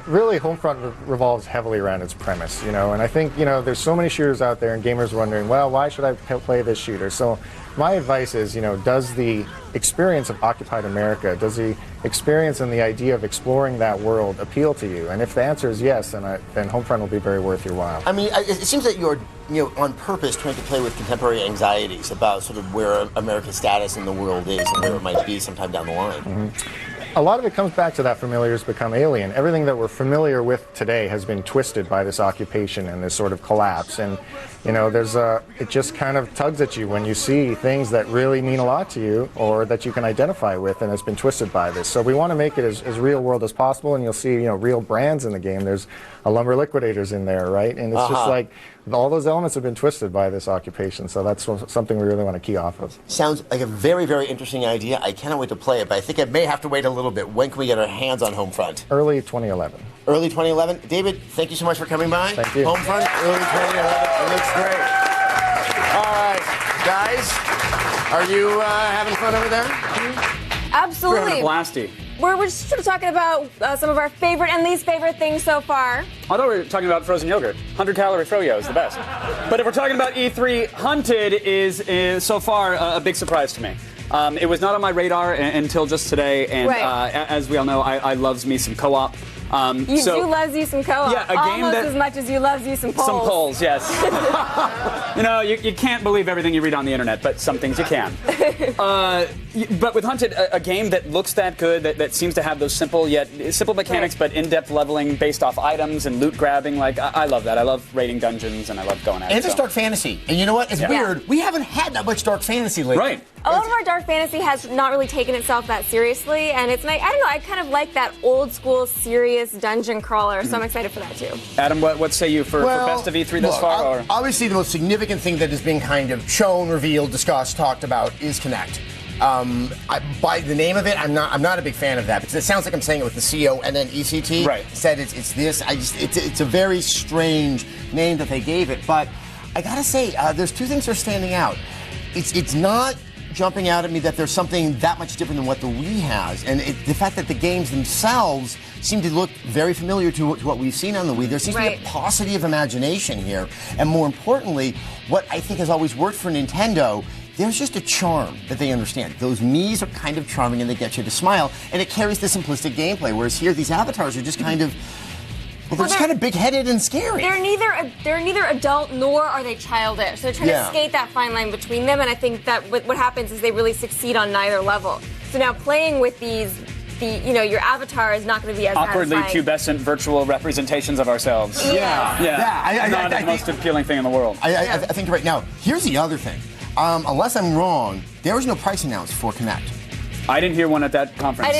Speaker 7: Really, Homefront revolves heavily around its premise, and I think, there's so many shooters out there and gamers wondering, well, why should I play this shooter? So my advice is, does the experience of occupied America, does the experience and the idea of exploring that world appeal to you? And if the answer is yes, then Homefront will be very worth your while.
Speaker 13: I mean, it seems that you're, on purpose trying to play with contemporary anxieties about sort of where America's status in the world is and where it might be sometime down the line.
Speaker 7: Mm-hmm. A lot of it comes back to that familiar's become alien. Everything that we're familiar with today has been twisted by this occupation and this sort of collapse. And, it just kind of tugs at you when you see things that really mean a lot to you or that you can identify with, and it's been twisted by this. So we want to make it as real world as possible, and you'll see, real brands in the game. There's a Lumber Liquidators in there, right? And it's just like all those elements have been twisted by this occupation, so that's something we really want to key off of.
Speaker 13: Sounds like a very, very interesting idea. I cannot wait to play it, but I think I may have to wait a little bit. When can we get our hands on Homefront?
Speaker 7: Early 2011.
Speaker 13: Early 2011. David, thank you so much for coming by.
Speaker 7: Thank you.
Speaker 13: Homefront, early 2011. It looks great. All right, guys, are you having fun over there?
Speaker 11: Absolutely.
Speaker 2: We're having a blasty.
Speaker 11: We're just sort of talking about some of our favorite and least favorite things so far.
Speaker 2: I thought we were talking about frozen yogurt. 100-calorie froyo is the best. But if we're talking about E3, Hunted is so far a big surprise to me. It was not on my radar until just today, and as we all know, I loves me some co-op.
Speaker 11: You do loves you some co-op.
Speaker 2: Yeah, a game
Speaker 11: almost
Speaker 2: that,
Speaker 11: as much as you loves you some polls.
Speaker 2: Some polls, yes. You can't believe everything you read on the internet, but some things you can. But with Hunted, a game that looks that good, that seems to have those simple mechanics, but in-depth leveling based off items and loot grabbing. I love that. I love raiding dungeons, and I love going at it.
Speaker 13: And it's dark fantasy. And you know what? It's weird. We haven't had that much dark fantasy lately.
Speaker 2: Right.
Speaker 11: A lot of our dark fantasy has not really taken itself that seriously, and it's like, I don't know, I kind of like that old school serious dungeon crawler, so I'm excited for that too.
Speaker 2: Adam, what say you for best of E3 thus far?
Speaker 13: Obviously, the most significant thing that is being kind of shown, revealed, discussed, talked about is Kinect. By the name of it, I'm not a big fan of that because it sounds like I'm saying it with the CO and then ECT.
Speaker 2: Right.
Speaker 13: Said it's this. It's a very strange name that they gave it, but I gotta say, there's two things that are standing out. It's not jumping out at me that there's something that much different than what the Wii has, and the fact that the games themselves seem to look very familiar to what we've seen on the Wii. There seems to be a paucity of imagination here, and more importantly, what I think has always worked for Nintendo, there's just a charm that they understand. Those Miis are kind of charming and they get you to smile, and it carries the simplistic gameplay, whereas here these avatars are just kind of they're just kind of big-headed and scary.
Speaker 11: They're neither adult nor are they childish. So they're trying to skate that fine line between them, and I think that what happens is they really succeed on neither level. So now playing with your avatar is not going to be as
Speaker 2: awkwardly
Speaker 11: satisfying.
Speaker 2: pubescent virtual representations of ourselves.
Speaker 11: Yeah.
Speaker 2: Not the most appealing thing in the world.
Speaker 13: I think right now. Here's the other thing. Unless I'm wrong, there was no price announced for Kinect.
Speaker 2: I didn't hear one at that conference.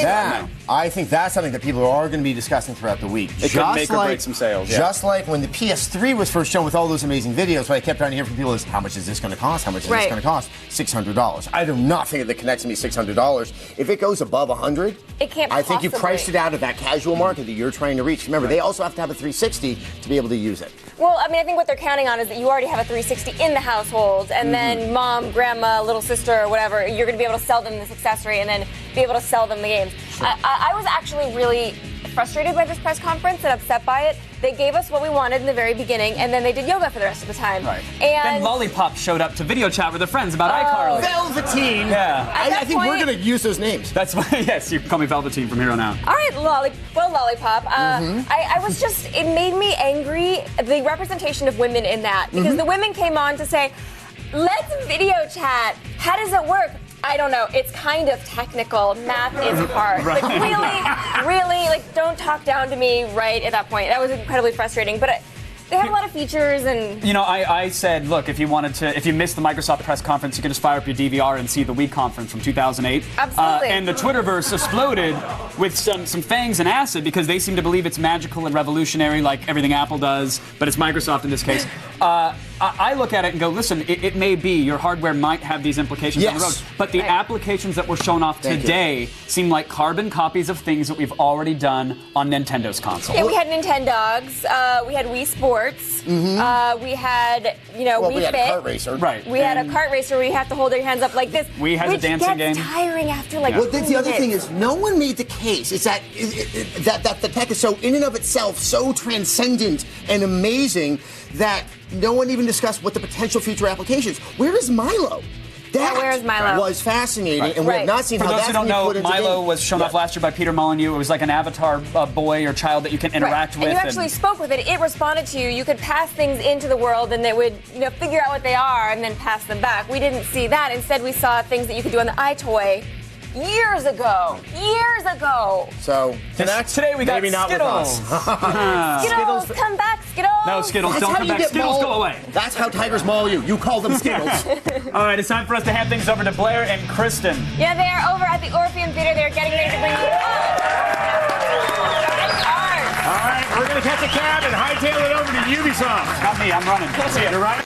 Speaker 13: I think that's something that people are going to be discussing throughout the week.
Speaker 2: It could make or break some sales.
Speaker 13: Just like when the PS3 was first shown with all those amazing videos, what I kept trying to hear from people is, how much is this going to cost? How much is this going to cost? $600. I do not think that the Kinect's going to be $600. If it goes above $100,
Speaker 11: it can't
Speaker 13: I think you priced it out of that casual market that you're trying to reach. Remember, they also have to have a 360 to be able to use it.
Speaker 11: Well, I mean, I think what they're counting on is that you already have a 360 in the household, and then mom, grandma, little sister, or whatever, you're going to be able to sell them this accessory and then be able to sell them the games. Sure. I was actually really frustrated by this press conference and upset by it. They gave us what we wanted in the very beginning, and then they did yoga for the rest of the time.
Speaker 2: Right.
Speaker 11: And
Speaker 2: then Lollipop showed up to video chat with their friends about iCarly.
Speaker 13: Velveteen.
Speaker 2: Yeah.
Speaker 13: I think we're going to use those names.
Speaker 2: That's why, yes, you can call me Velveteen from here on out.
Speaker 11: all right, Lollipop. I was just, it made me angry, the representation of women in that. Because the women came on to say, let's video chat. How does it work? I don't know. It's kind of technical. Math is hard.
Speaker 2: Right.
Speaker 11: Like, really, like, don't talk down to me right at that point. That was incredibly frustrating. But they have a lot of features and...
Speaker 2: You know, I said, look, if you missed the Microsoft press conference, you could just fire up your DVR and see the Wii conference from 2008.
Speaker 11: Absolutely.
Speaker 2: And the Twitterverse exploded with some fangs and acid because they seem to believe it's magical and revolutionary like everything Apple does, but it's Microsoft in this case. I look at it and go, listen, it may be your hardware might have these implications down the road, but the applications that were shown off today seem like carbon copies of things that we've already done on Nintendo's console.
Speaker 11: Yeah, we had Nintendogs, we had Wii Sports, we had, Wii
Speaker 13: we had
Speaker 11: Fit.
Speaker 13: a kart racer.
Speaker 2: Right.
Speaker 11: We had a kart racer where you have to hold your hands up like this.
Speaker 2: Wii has a dancing game.
Speaker 11: Which gets tiring after like
Speaker 13: Well,
Speaker 11: 2
Speaker 13: the other
Speaker 11: minutes.
Speaker 13: thing is, no one made the case. It's that the tech is so, in and of itself, so transcendent and amazing that no one even discussed what the potential future applications. Where is Milo? That
Speaker 11: where is Milo?
Speaker 13: was fascinating, and we have not seen
Speaker 2: For
Speaker 13: how
Speaker 2: those
Speaker 13: that's
Speaker 2: who don't
Speaker 13: been
Speaker 2: know,
Speaker 13: put into
Speaker 2: Milo
Speaker 13: game.
Speaker 2: was shown off last year by Peter Molyneux. It was like an avatar boy or child that you can interact with.
Speaker 11: And you actually spoke with it. It responded to you. You could pass things into the world, and they would, figure out what they are and then pass them back. We didn't see that. Instead, we saw things that you could do on the iToy years ago.
Speaker 13: So
Speaker 2: today we got
Speaker 13: maybe not
Speaker 2: Skittles.
Speaker 13: with us.
Speaker 11: Skittles, come back, Skittles.
Speaker 2: No, Skittles,
Speaker 13: That's
Speaker 2: don't
Speaker 13: how
Speaker 2: come
Speaker 13: you
Speaker 2: back.
Speaker 13: get
Speaker 2: Skittles,
Speaker 13: mauled.
Speaker 2: go away.
Speaker 13: That's how tigers maul you. You call them Skittles.
Speaker 2: All right, it's time for us to hand things over to Blair and Kristen.
Speaker 11: Yeah, they are over at the Orpheum Theater. They're getting ready to bring you
Speaker 5: All right, we're going to catch a cab and hightail it over to Ubisoft.
Speaker 2: Not me, I'm running. See ya.
Speaker 5: You're right.